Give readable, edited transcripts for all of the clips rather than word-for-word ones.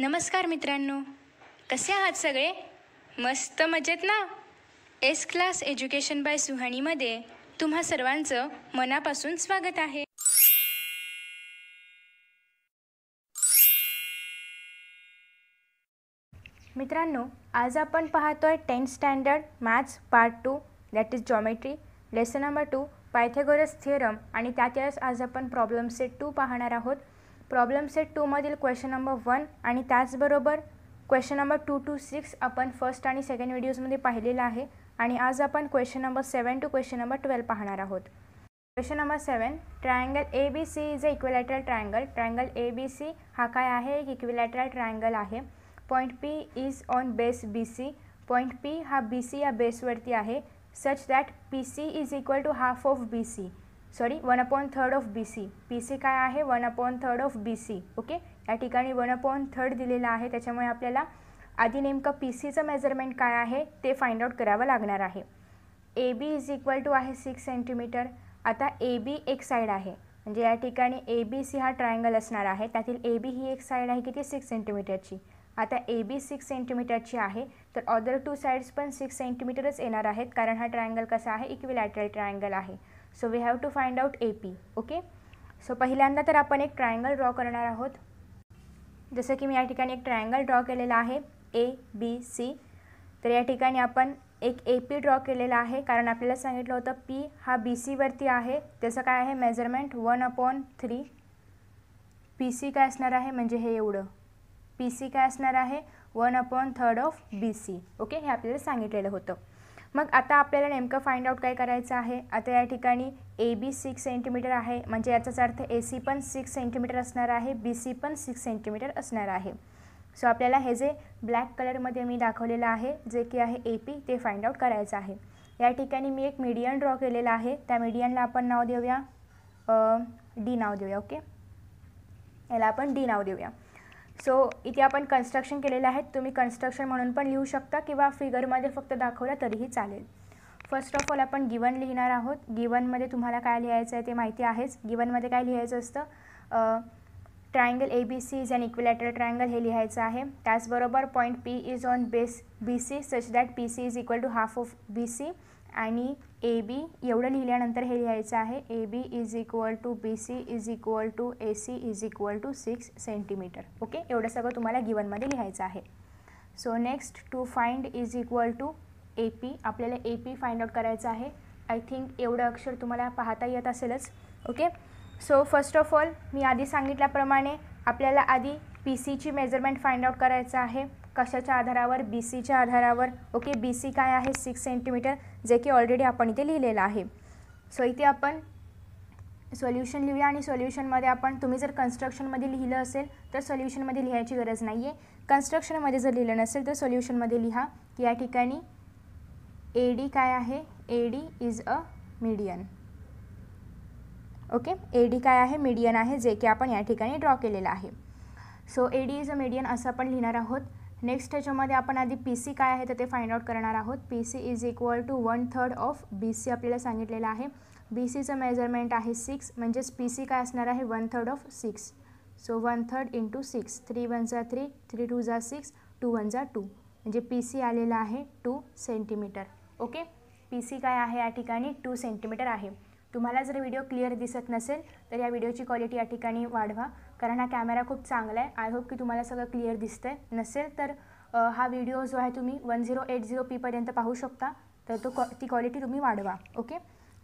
नमस्कार मित्रांनो, कसे आहात सगळे? मस्त मजेत ना? एस क्लास एज्युकेशन बाय सुहानीमध्ये तुम्हा सर्वांचं मनापासून स्वागत आहे. मित्रांनो, आज आपण पाहतोय 10th standard maths part 2 that is geometry lesson number 2 Pythagoras theorem आणि त्यातच आज आपण प्रॉब्लेम सेट 2 पाहणार आहोत. प्रॉब्लेम सेट 2 मधील क्वेश्चन नंबर 1 आणि त्याचबरोबर क्वेश्चन नंबर 2 to 6 आपण फर्स्ट आणि सेकंड व्हिडिओजमध्ये पाहिलेला आहे आणि आज आपण question number 7 to question number 12 पाहणार आहोत. Question number 7, triangle ABC is a equilateral triangle. Triangle ABC हा काय आहे? एक इक्विलॅटरल ट्रायंगल आहे. Point P is on base BC. Point P हा BC या बेसवरती आहे. Such that PC is equal to half of BC. Sorry 1/3 of BC. PC काय आहे? 1/3 ऑफ BC. ओके, या ठिकाणी 1/3 दिलेला आहे, त्याच्यामुळे आपल्याला आधी नेमकं PCचं मेजरमेंट काय आहे ते फाइंड आउट करावं लागणार आहे. AB इज इक्वल टू आहे 6 सेंटीमीटर. आता AB एक साईड आहे, म्हणजे या ठिकाणी ABC हा ट्रायंगल असणार आहे. त्यातील AB ही एक साईड आहे किती? 6 सेंटीमीटरची. आता AB 6 सेंटीमीटरची आहे, तर अदर 2 साईड्स पण 6 सेंटीमीटरच येणार आहेत, कारण हा ट्रायंगल कसा आहे? इक्विलॅटरल ट्रायंगल आहे. So we have to find out AP. Okay, so पहिल्यांदा तर आपण एक ट्रायंगल ड्रॉ करणार आहोत. जसं की मी या ठिकाणी एक ट्रायंगल ड्रॉ केलेला आहे ABC. तर या ठिकाणी आपण एक AP ड्रॉ केलेला आहे, कारण आपल्याला सांगितलं होतं P हा BC वरती आहे. त्याचं काय आहे मेजरमेंट? 1/3. PC काय असणार आहे? म्हणजे हे एवढं. PC काय असणार आहे? 1/3 ऑफ BC. ओके, हे आपल्याला सांगितलेलं होतं. मग आता आपल्याला नेमकं फाइंड आउट काय करायचं आहे? आता या ठिकाणी AB 6 सेंटीमीटर आहे, म्हणजे याचाच अर्थ AC पण 6 सेंटीमीटर असणार आहे, BC पण 6 सेंटीमीटर असणार आहे. सो आपल्याला हे जे ब्लॅक कलरमध्ये मी दाखवलेलं आहे, जे की आहे AP, ते फाइंड आउट करायचं आहे. या ठिकाणी मी एक मीडियन ड्रॉ केलेला आहे. त्या मीडियनला आपण नाव देऊया D नाव देऊया. ओके, याला आपण D नाव देऊया. सो इथे आपण कन्स्ट्रक्शन केलेलं आहे. तुम्ही कन्स्ट्रक्शन म्हणून पण लिहू शकता किंवा फिगरमध्ये फक्त दाखवलं तरीही चालेल. फर्स्ट ऑफ ऑल आपण गिवन लिहिणार आहोत. गिवनमध्ये तुम्हाला काय लिहायचं आहे ते माहिती आहेच. गिवनमध्ये काय लिहायचं असतं? Triangle ABC is an equilateral triangle हे लिहायचं आहे. त्याचबरोबर point P is on base BC such that PC is equal to half of BC आणि AB एवढं लिहिल्यानंतर हे लिहायचं आहे AB is equal to BC is equal to AC is equal to 6 centimetre. Okay, एवढं सगळं तुम्हाला गिवनमध्ये लिहायचं आहे. So next to find is equal to AP. आपल्याला AP फाइंड आउट करायचं आहे. आय थिंक एवढं अक्षर तुम्हाला पाहता येत असेलच. Okay, so first of all मी आधी सांगितल्याप्रमाणे आपल्याला आधी PCची मेजरमेंट फाइंड आउट करायचं आहे. कशाच्या आधारावर? BCच्या आधारावर. ओके, BC काय आहे? 6 सेंटीमीटर, जे की ऑलरेडी आपण इथे लिहिलेलं आहे. सो इथे आपण सोल्युशन लिहूया आणि सोल्युशनमध्ये आपण, तुम्ही जर कन्स्ट्रक्शनमध्ये लिहिलं असेल तर सोल्युशनमध्ये लिहायची गरज नाही आहे. कन्स्ट्रक्शनमध्ये जर लिहिलं नसेल तर सोल्युशनमध्ये लिहा की या ठिकाणी AD काय आहे? AD is a median. Okay, AD काय आहे? मीडियन आहे, जे की आपण या ठिकाणी ड्रॉ केलेलं आहे. So AD is a median असं आपण लिहिणार आहोत. नेक्स्ट ह्याच्यामध्ये आपण आधी PC काय आहे तर ते फाइंड आउट करणार आहोत. PC is equal to 1/3 of BC आपल्याला सांगितलेलं आहे. BCचं मेजरमेंट आहे 6, म्हणजेच PC काय असणार आहे? 1/3 ऑफ 6. सो 1/3 इंटू 6, 3 1 जा 3, 3 2 जा 6, 2 1 जा 2, म्हणजे PC आलेला आहे 2 सेंटीमीटर. ओके, PC काय आहे या ठिकाणी? 2 सेंटीमीटर आहे. तुम्हाला जर व्हिडिओ क्लिअर दिसत नसेल तर या व्हिडिओची क्वालिटी या ठिकाणी वाढवा, कारण हा कॅमेरा खूप चांगला आहे. आय होप की तुम्हाला सगळं क्लिअर दिसतंय. नसेल तर हा व्हिडिओ जो आहे तुम्ही 1080p पर्यंत पाहू शकता, तर ती क्वालिटी तुम्ही वाढवा. Okay,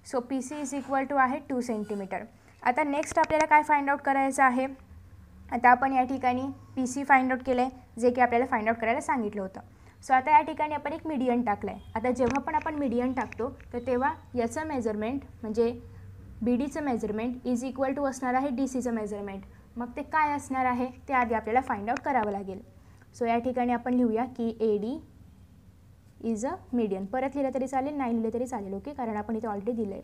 so PC is equal to आहे 2 सेंटीमीटर. आता नेक्स्ट आपल्याला काय फाइंड आउट करायचं आहे? आता आपण या ठिकाणी PC फाइंड आउट केलं आहे, जे की आपल्याला फाइंड आउट करायला सांगितलं होतं. सो आता या ठिकाणी आपण एक मीडियन टाकलं आहे. आता जेव्हा पण आपण मीडियन टाकतो तर तेव्हा याचं मेजरमेंट म्हणजे BDचं मेजरमेंट इज इक्वल टू असणार आहे DCचं मेजरमेंट. मग ते काय असणार आहे ते आधी आपल्याला फाइंड आउट करावं लागेल. सो या ठिकाणी आपण लिहूया की AD इज अ मीडियन. परत लिहिलं तरी चालेल, नाही लिहिलं तरी चालेल. ओके, कारण आपण इथे ऑलरेडी दिलं आहे.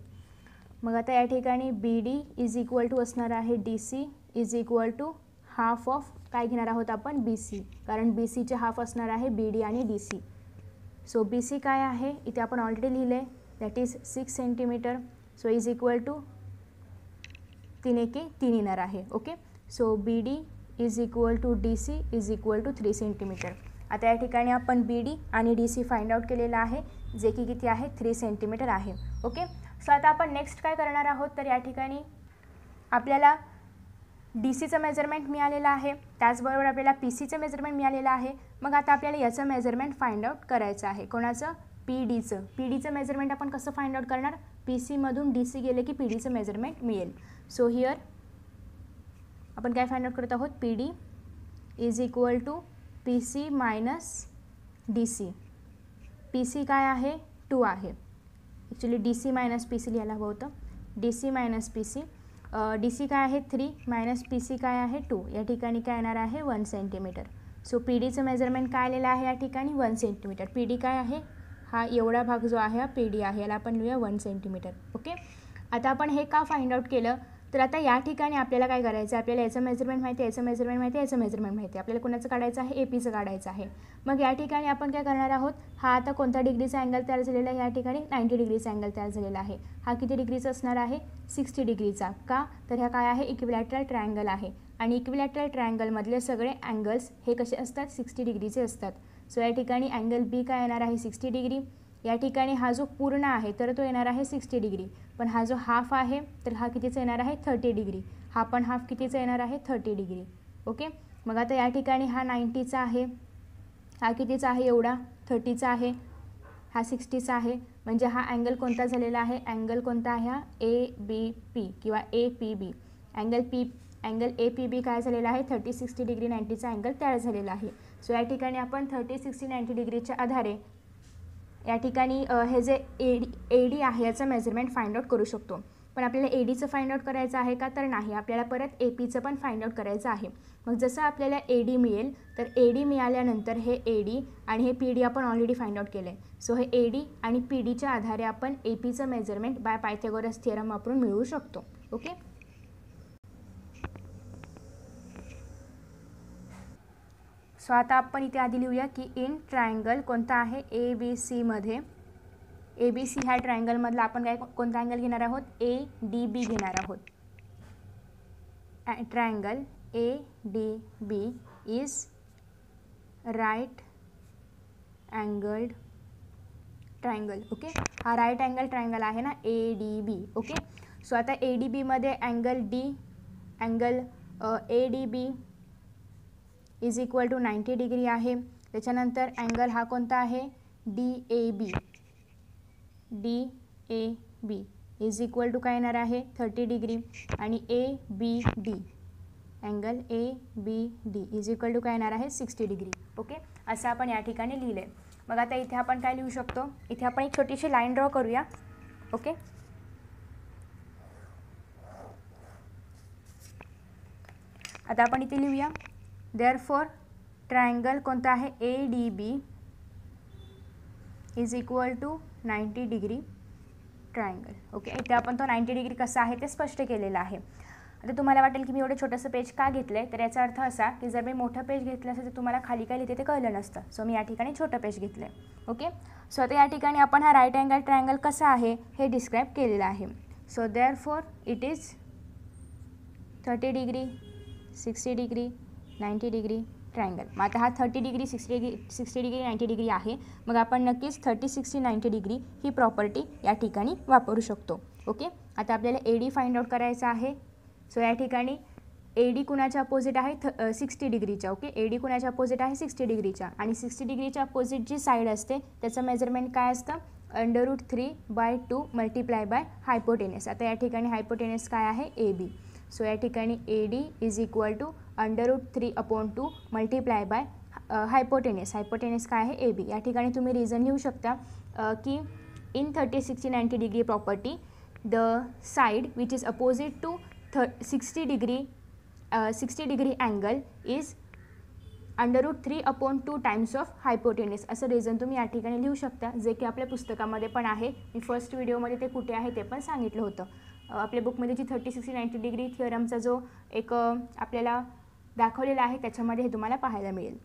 मग आता या ठिकाणी BD इज इक्वल टू असणार आहे DC is equal to half of काय घेणार आहोत आपण? BC, कारण BCचे हाफ असणार आहे BD आणि DC. सो BC काय आहे? इथे आपण ऑलरेडी लिहिले, that is 6 centimetre. So is equal to 3 1 3 येणार आहे. Okay, so BD is equal to D C is equal to 3 centimetre. आता या ठिकाणी आपण बी डी आणि डी सी फाइंड आउट केलेलं आहे, जे की किती आहे 3 सेंटीमीटर आहे. ओके. सो आता आपण नेक्स्ट काय करणार आहोत, तर या ठिकाणी आपल्याला डी सीचं मेजरमेंट मिळालेलं आहे, त्याचबरोबर आपल्याला पी सीचं मेजरमेंट मिळालेलं आहे. मग आता आपल्याला याचं मेजरमेंट फाइंड आउट करायचं आहे. कोणाचं? पी डीचं. पी डीचं मेजरमेंट आपण कसं फाइंड आउट करणार? पी सीमधून डी सी गेले की पी डीचं मेजरमेंट मिळेल. सो हिअर आपण काय फाइंड आउट करत आहोत? P D is equal to P C minus D C. P C काय आहे? 2 आहे. Actually D C minus P C लिहायला हवं होतं. D C minus P C. D C काय आहे? 3 मायनस पी सी काय आहे? 2. या ठिकाणी काय येणार आहे? 1 सेंटीमीटर. सो पी डीचं मेजरमेंट काय आलेलं आहे या ठिकाणी? 1 सेंटीमीटर. पी डी काय आहे? हा एवढा भाग जो आहे हा पी डी आहे, याला आपण लिहूया 1 सेंटीमीटर. ओके. आता आपण हे का फाइंड आउट केलं, तर आता या ठिकाणी आपल्याला काय करायचं आहे? आपल्याला याचं मेजरमेंट माहिती आहे, याचं मेजरमेंट माहिती आहे, याचं मेजरमेंट माहिती आहे. आपल्याला कोणाचं काढायचं आहे? ए पीचं काढायचं आहे. मग या ठिकाणी आपण काय करणार आहोत? हा आता कोणत्या डिग्रीचा अँगल तयार झालेला आहे? या ठिकाणी 90 डिग्रीचा अँगल तयार झालेला आहे. हा किती डिग्रीचा असणार आहे? 60 डिग्रीचा. का? तर ह्या काय आहे? इक्विलॅटरल ट्रायंगल आहे आणि इक्विलॅटरल ट्रायंगलमधले सगळे अँगल्स हे कसे असतात? 60 डिग्रीचे असतात. सो या ठिकाणी अँगल बी काय येणार आहे? 60 डिग्री. या ठिकाणी हा जो पूर्ण आहे तर तो येणार आहे 60 डिग्री, पण हा जो हाफ आहे तर हा कितीचा येणार आहे? 30 डिग्री. हा पण हाफ कितीचा येणार आहे? 30 डिग्री. ओके. मग आता या ठिकाणी हा 90चा आहे, हा कितीचा आहे? एवढा 30चा आहे, हा 60चा आहे. म्हणजे हा अँगल कोणता झालेला आहे? अँगल कोणता आहे? हा ए बी पी किंवा A P B. Angle A P B काय झालेला आहे? 30, 60 डिग्री 90चा अँगल तयार झालेला आहे. सो या ठिकाणी आपण 30, 60, 90 डिग्रीच्या आधारे या ठिकाणी हे जे ए डी आहे याचं मेजरमेंट फाइंड आउट करू शकतो. पण आपल्याला ए डीचं फाइंड आउट करायचं आहे का? तर नाही, आपल्याला परत ए पीचं पण फाइंड आउट करायचं आहे. मग जसं आपल्याला ए डी मिळेल तर ए डी मिळाल्यानंतर हे ए डी आणि हे पी डी आपण ऑलरेडी फाइंड आउट केलं आहे. सो हे ए डी आणि पी डीच्या आधारे आपण ए पीचं मेजरमेंट बाय पायथागोरस थिअरम वापरून मिळवू शकतो. ओके. सो आता आपण इथे आधी लिहूया की इन ट्रायंगल कोणता आहे? ए बी सीमध्ये ए बी सी ह्या ट्रायंगलमधला आपण काय कोणता अँगल घेणार आहोत? ए डी बी घेणार आहोत. Triangle A D B is right angled triangle. Okay. हा राईट अँगल ट्रायंगल आहे ना, A D B. Okay. So आता ए डी बीमध्ये angle A D B is equal to 90 degree आहे. त्याच्यानंतर अँगल हा कोणता आहे? D A B is equal to काय येणार आहे? 30 डिग्री. आणि A B D angle A B D is equal to काय येणार आहे? 60 डिग्री. ओके. असं आपण या ठिकाणी लिहिलं आहे. मग आता इथे आपण काय लिहू शकतो? इथे आपण एक छोटीशी लाईन ड्रॉ करूया. ओके. आता आपण इथे लिहूया देअरफॉर ट्रायंगल कोणता आहे? A D B is equal to 90 degree triangle. Okay. इथे आपण तो 90 डिग्री कसा आहे ते स्पष्ट केलेलं आहे. आता तुम्हाला वाटेल की मी एवढं छोटंसं पेज का घेतलं आहे, तर याचा अर्थ असा की जर मी मोठं पेज घेतलं असेल तर तुम्हाला खाली काय लिहिते ते कळलं नसतं. सो मी या ठिकाणी छोटं पेज घेतलं आहे. ओके. सो आता या ठिकाणी आपण हा राईट अँगल ट्रायंगल कसा आहे हे डिस्क्राईब केलेलं आहे. So therefore it is 30 degree 60 degree 90 degree triangle. मग आता हा 30 डिग्री 60 डिग्री 90 डिग्री आहे. मग आपण नक्कीच 30, 60, 90 डिग्री ही प्रॉपर्टी या ठिकाणी वापरू शकतो. ओके. आता आपल्याला ए डी फाइंड आउट करायचं आहे. सो या ठिकाणी ए डी कुणाच्या अपोजिट आहे? 60 डिग्रीच्या. ओके. ए डी कुणाच्या अपोजिट आहे? 60 डिग्रीच्या. आणि 60 डिग्रीच्या अपोजिट जी साईड असते त्याचं मेजरमेंट काय असतं? √3/2 मल्टिप्लाय बाय हायपोटेनस. आता या ठिकाणी हायपोटेनस काय आहे? A B. सो या ठिकाणी A D is equal to √3/2 multiply by hypotenuse. Hypotenuse काय आहे? ए बी. या ठिकाणी तुम्ही रिझन लिहू शकता की in 30, 60, 90 degree property the side which is opposite to 60 degree angle is √3/2 times of hypotenuse. असं रिझन तुम्ही या ठिकाणी लिहू शकता, जे की आपल्या पुस्तकामध्ये पण आहे. मी फर्स्ट व्हिडिओमध्ये ते कुठे आहे ते पण सांगितलं होतं. आपल्या बुकमध्ये जी 30, 60, 90 डिग्री थिअरमचा जो एक आपल्याला दाखवलेला आहे त्याच्यामध्ये हे तुम्हाला पाहायला मिळेल.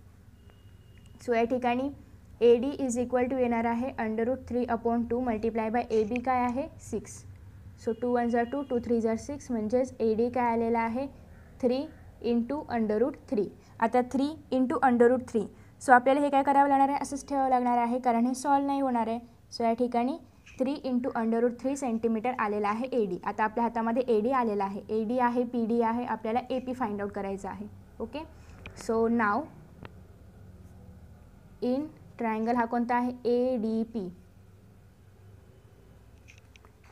सो या ठिकाणी A D is equal to येणार आहे √3/2 मल्टिप्लाय बाय ए बी काय आहे? 6. सो 2 1 2 2 3 6 म्हणजेच ए डी काय आलेला आहे? 3 इंटू √3. आता 3 इंटू √3. सो आपल्याला हे काय करावं लागणार आहे, असंच ठेवावं लागणार आहे कारण हे सॉल्व नाही होणार आहे. सो या ठिकाणी 3 इंटू √3 सेंटीमीटर आलेला आहे AD. आता आपल्या हातामध्ये AD आलेला आहे. AD आहे, PD आहे, आपल्याला AP फाइंड आउट करायचं आहे. Okay, so now in triangle हा कोणता आहे, ADP.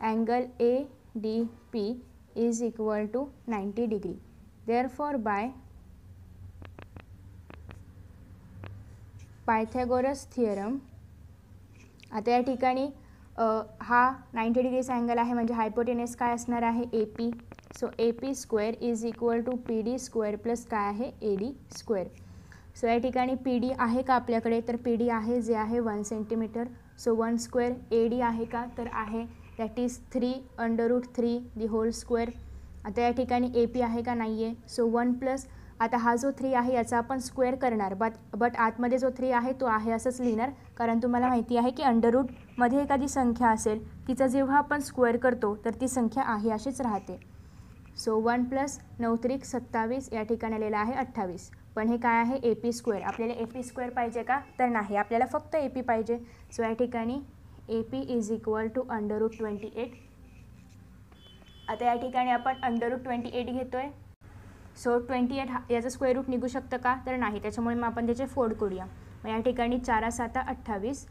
Angle ADP is equal to 90 degree. Therefore by Pythagoras theorem. आता या ठिकाणी हा 90 डिग्रीचा अँगल आहे म्हणजे हायपोटेनस काय असणार आहे, AP. So AP square is equal to PD square plus काय आहे, AD स्क्वेअर. सो या ठिकाणी PD आहे का आपल्याकडे, तर PD आहे जे आहे 1 सेंटीमीटर. So 1 square. AD आहे का, तर आहे, that is 3 √3 the whole square. आता या ठिकाणी AP आहे का, नाही आहे. सो 1 प्लस, आता हा जो 3 आहे याचा आपण स्क्वेअर करणार, बट आतमध्ये जो 3 आहे तो आहे असंच लिहिणार, कारण तुम्हाला माहिती आहे की अंडररूटमध्ये एखादी संख्या असेल तिचं जेव्हा आपण स्क्वेअर करतो तर ती संख्या आहे अशीच राहते. सो 1 प्लस 9 त्रिक 27, या ठिकाणी आलेला आहे 28. पण हे काय आहे, AP स्क्वेअर. आपल्याला AP स्क्वेअर पाहिजे का, तर नाही, आपल्याला फक्त AP पाहिजे. सो या ठिकाणी AP इज इक्वल टू √28. आता या ठिकाणी आपण √28 घेतो आहे. सो 28 याचं स्क्वेअर रूट निघू शकतं का, तर नाही, त्याच्यामुळे मग आपण त्याचे फोड करूया. मग या ठिकाणी 4 7 28,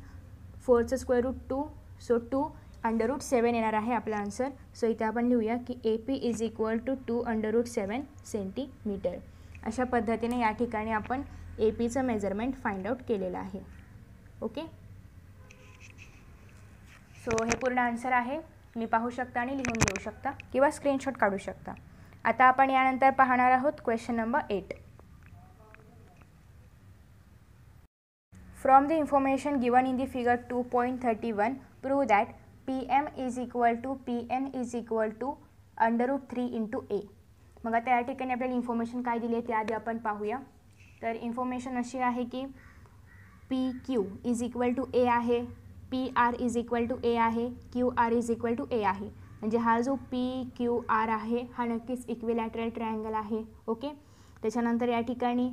4चं स्क्वेअर रूट 2, सो 2 √7 येणार आहे आपला आन्सर. सो इथे आपण लिहूया की AP is equal to 2 √7 centimetre. अशा पद्धतीने या ठिकाणी आपण APचं मेजरमेंट फाइंड आउट केलेलं आहे. ओके, सो हे पूर्ण आन्सर आहे. मी पाहू शकता आणि लिहून घेऊ शकता किंवा स्क्रीनशॉट काढू शकता. आता आपण यानंतर पाहणार आहोत question number 8. From the information given in the figure 2.31 prove that PM is equal to PN is equal to √3 into A. मग आता या ठिकाणी आपल्याला इन्फॉर्मेशन काय दिली आहे त्याआधी आपण पाहूया. तर इन्फॉर्मेशन अशी आहे की PQ is equal to A आहे, PR is equal to A आहे, QR is equal to A आहे. म्हणजे हा जो PQR आहे हा नक्कीच इक्विलॅटरल ट्रायंगल आहे. ओके, त्याच्यानंतर या ठिकाणी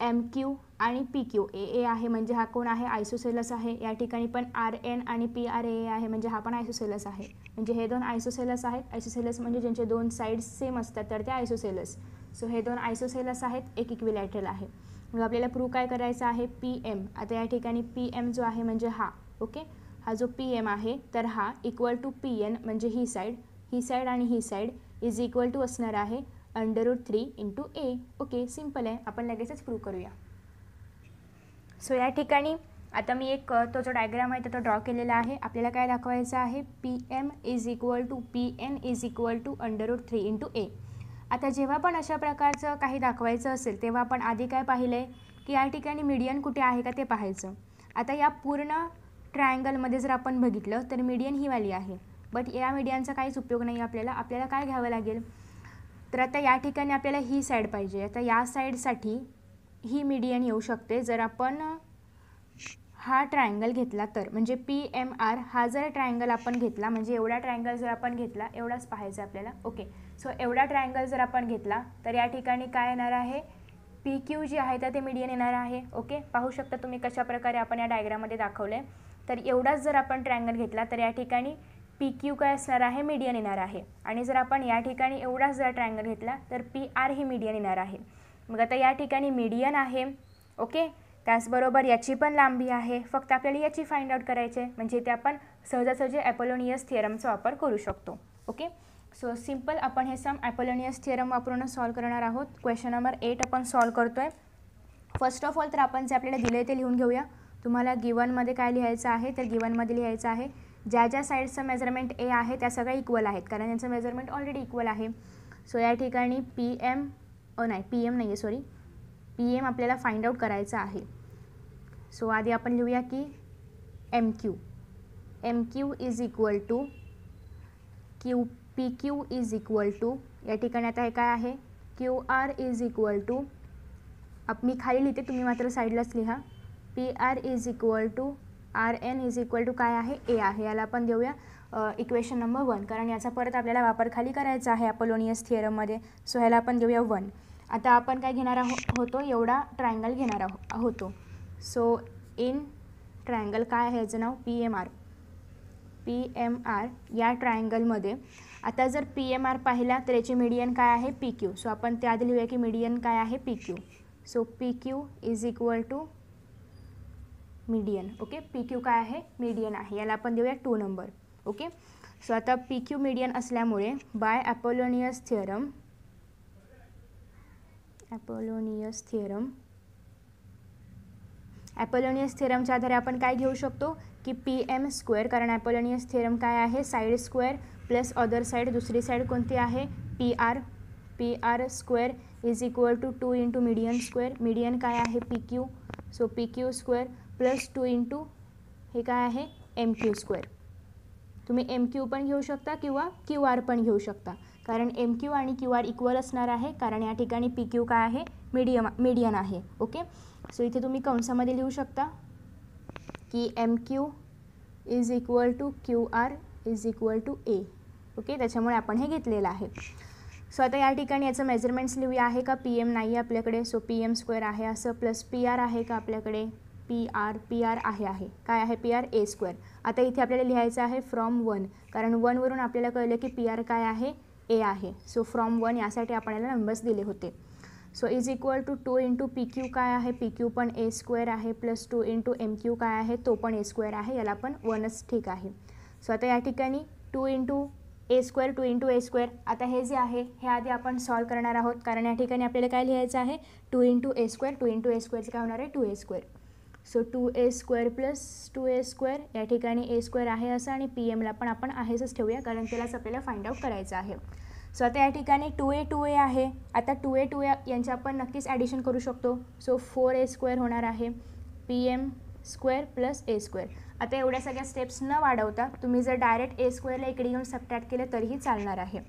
MQ आणि PQ AA आहे म्हणजे हा कोण आहे, आयसोसेलस आहे. या ठिकाणी पण RN आणि PRAA आहे म्हणजे हा पण आयसोसेलस आहे. म्हणजे हे दोन आयसोसेलस आहेत. आयसोसेलस म्हणजे ज्यांचे दोन साईड्स सेम असतात तर ते आयसोसेलस. सो हे दोन आयसोसेलस आहेत, एक इक्विलॅटरल आहे. मग आपल्याला प्रूव्ह काय करायचं आहे, PM. आता या ठिकाणी PM जो आहे म्हणजे हा, ओके, हा जो PM आहे तर हा इक्वल टू PN म्हणजे ही साईड आणि ही साईड इज इक्वल टू असणार आहे √3 इंटू A. ओके, सिम्पल आहे, आपण लगेचच प्रूव्ह करूया. सो या ठिकाणी आता मी एक तो जो डायग्राम आहे तो ड्रॉ केलेला आहे. आपल्याला काय दाखवायचं आहे, PM is equal to PN is equal to √3 into A. आता जेव्हा पण अशा प्रकारचं काही दाखवायचं असेल तेव्हा आपण आधी काय पाहिलं आहे की या ठिकाणी मीडियन कुठे आहे का ते पाहायचं. आता या पूर्ण ट्रायंगलमध्ये जर आपण बघितलं तर मीडियन ही वाली आहे, बट या मीडियनचा काहीच उपयोग नाही. आपल्याला काय घ्यावं लागेल, तर आता या ठिकाणी आपल्याला ही साईड पाहिजे. आता या साईडसाठी ही मीडियन येऊ शकते जर आपण हा ट्रायंगल घेतला तर, म्हणजे PMR हा जर ट्रायंगल आपण घेतला, म्हणजे एवढा ट्रायंगल जर आपण घेतला, एवढाच पाहायचं आपल्याला. ओके, सो एवढा ट्रायंगल जर आपण घेतला तर या ठिकाणी काय येणार आहे, PQ जी आहे तर ते मीडियन येणार आहे. ओके, पाहू शकता तुम्ही कशा प्रकारे आपण या डायग्राममध्ये दाखवलं आहे. तर एवढाच जर आपण ट्रायंगल घेतला तर या ठिकाणी PQ काय असणार आहे, मीडियन येणार आहे. आणि जर आपण या ठिकाणी एवढाच जर ट्रायंगल घेतला तर PR ही मीडियन येणार आहे. मग आता या ठिकाणी मीडियन आहे. ओके, त्याचबरोबर याची पण लांबी आहे, फक्त आपल्याला याची फाइंड आउट करायची आहे. म्हणजे ते आपण सहजासहजी अपोलोनियस थिअरमचा वापर करू शकतो. ओके, सो सिम्पल आपण हे सम अपोलोनियस थिअरम वापरून सॉल्व करणार आहोत. क्वेश्चन नंबर 8 आपण सॉल्व करतो आहे. फर्स्ट ऑफ ऑल तर आपण जे आपल्याला दिले ते लिहून घेऊया. तुम्हाला गिवनमध्ये काय लिहायचं आहे, तर गिवनमध्ये लिहायचं आहे ज्या ज्या साईडचं मेजरमेंट A आहे त्या सगळ्या इक्वल आहेत, कारण यांचं मेजरमेंट ऑलरेडी इक्वल आहे. सो या ठिकाणी PM नाही आहे, सॉरी, PM आपल्याला फाइंड आउट करायचं आहे. सो आधी आपण लिहूया की MQ is equal to PQ is equal to, या ठिकाणी आता हे काय आहे, QR इज इक्वल टू, मी खाली लिहिते, तुम्ही मात्र साईडलाच लिहा. PR is equal to RN is equal to काय आहे, A आहे. याला आपण देऊया इक्वेशन नंबर 1, कारण याचा परत आपल्याला वापर खाली करायचा आहे अपोलोनियस थिअरममध्ये. सो ह्याला आपण देऊया 1. आता आपण काय घेणार होतो, एवढा ट्रायंगल घेणार होतो. सो इन ट्रायंगल काय आहे याचं नाव, PMR या ट्रायंगलमध्ये आता जर PMR पाहिला तर याची मीडियन काय आहे, PQ. सो आपण त्याआधी लिहूया की मीडियन काय आहे, PQ. So PQ is equal to median. Okay, PQ काय आहे, मीडियन आहे. याला आपण देऊया 2 नंबर. ओके, सो आता PQ मीडियन असल्यामुळे बाय अपोलोनियस थिअरमच्या आधारे आपण काय घेऊ शकतो की PM स्क्वेअर, कारण अपोलोनियस थिअरम काय आहे, side square plus other side, दुसरी साईड कोणती आहे, PR square is equal to 2 into median square. Median काय आहे, PQ. So PQ square plus 2 into हे काय आहे, MQ स्क्वेअर. तुम्ही MQ पण घेऊ शकता किंवा QR पण घेऊ शकता, कारण MQ आणि QR इक्वल असणार आहे, कारण या ठिकाणी PQ काय आहे, मीडियन आहे. ओके, सो इथे तुम्ही कंसामध्ये लिहू शकता की MQ is equal to QR is equal to A. Okay, त्याच्यामुळे आपण हे घेतलेलं आहे. सो आता या ठिकाणी याचं मेजरमेंट्स लिहूया. आहे का, PM नाही आहे आपल्याकडे, सो PM स्क्वेअर आहे असं, प्लस PR आहे का आपल्याकडे, PR आहे काय आहे, PR A स्क्वेअर. आता इथे आपल्याला लिहायचं आहे फ्रॉम 1, कारण 1 वरून आपल्याला कळलं की PR काय आहे, A आहे. सो फ्रॉम 1 यासाठी आपण याला नंबर्स दिले होते. So is equal to 2 into PQ काय आहे, PQ पण A स्क्वेअर आहे, प्लस 2 इंटू MQ काय आहे, तो पण A स्क्वेअर आहे. याला पण 1च ठीक आहे. सो आता या ठिकाणी 2 into A square, 2 into A square. आता हे जे आहे हे आधी आपण सॉल्व करणार आहोत, कारण या ठिकाणी आपल्याला काय लिहायचं आहे, 2 into A square. 2 into A स्क्वेअरचं काय होणार आहे, 2A square. So 2A square plus 2A square, या ठिकाणी A स्क्वेअर आहे असं, आणि PMला पण आपण आहेच ठेवूया, कारण त्यालाच आपल्याला फाइंड आउट करायचं आहे. सो आता या ठिकाणी 2A आहे. आता 2A यांचे आपण नक्कीच ॲडिशन करू शकतो. सो 4A स्क्वेअर होणार आहे, PM square plus A square. आता एवढ्या सगळ्या स्टेप्स न वाढवता तुम्ही जर डायरेक्ट A स्क्वेअरला इकडे येऊन सबट्रॅक्ट केलं तरीही चालणार आहे.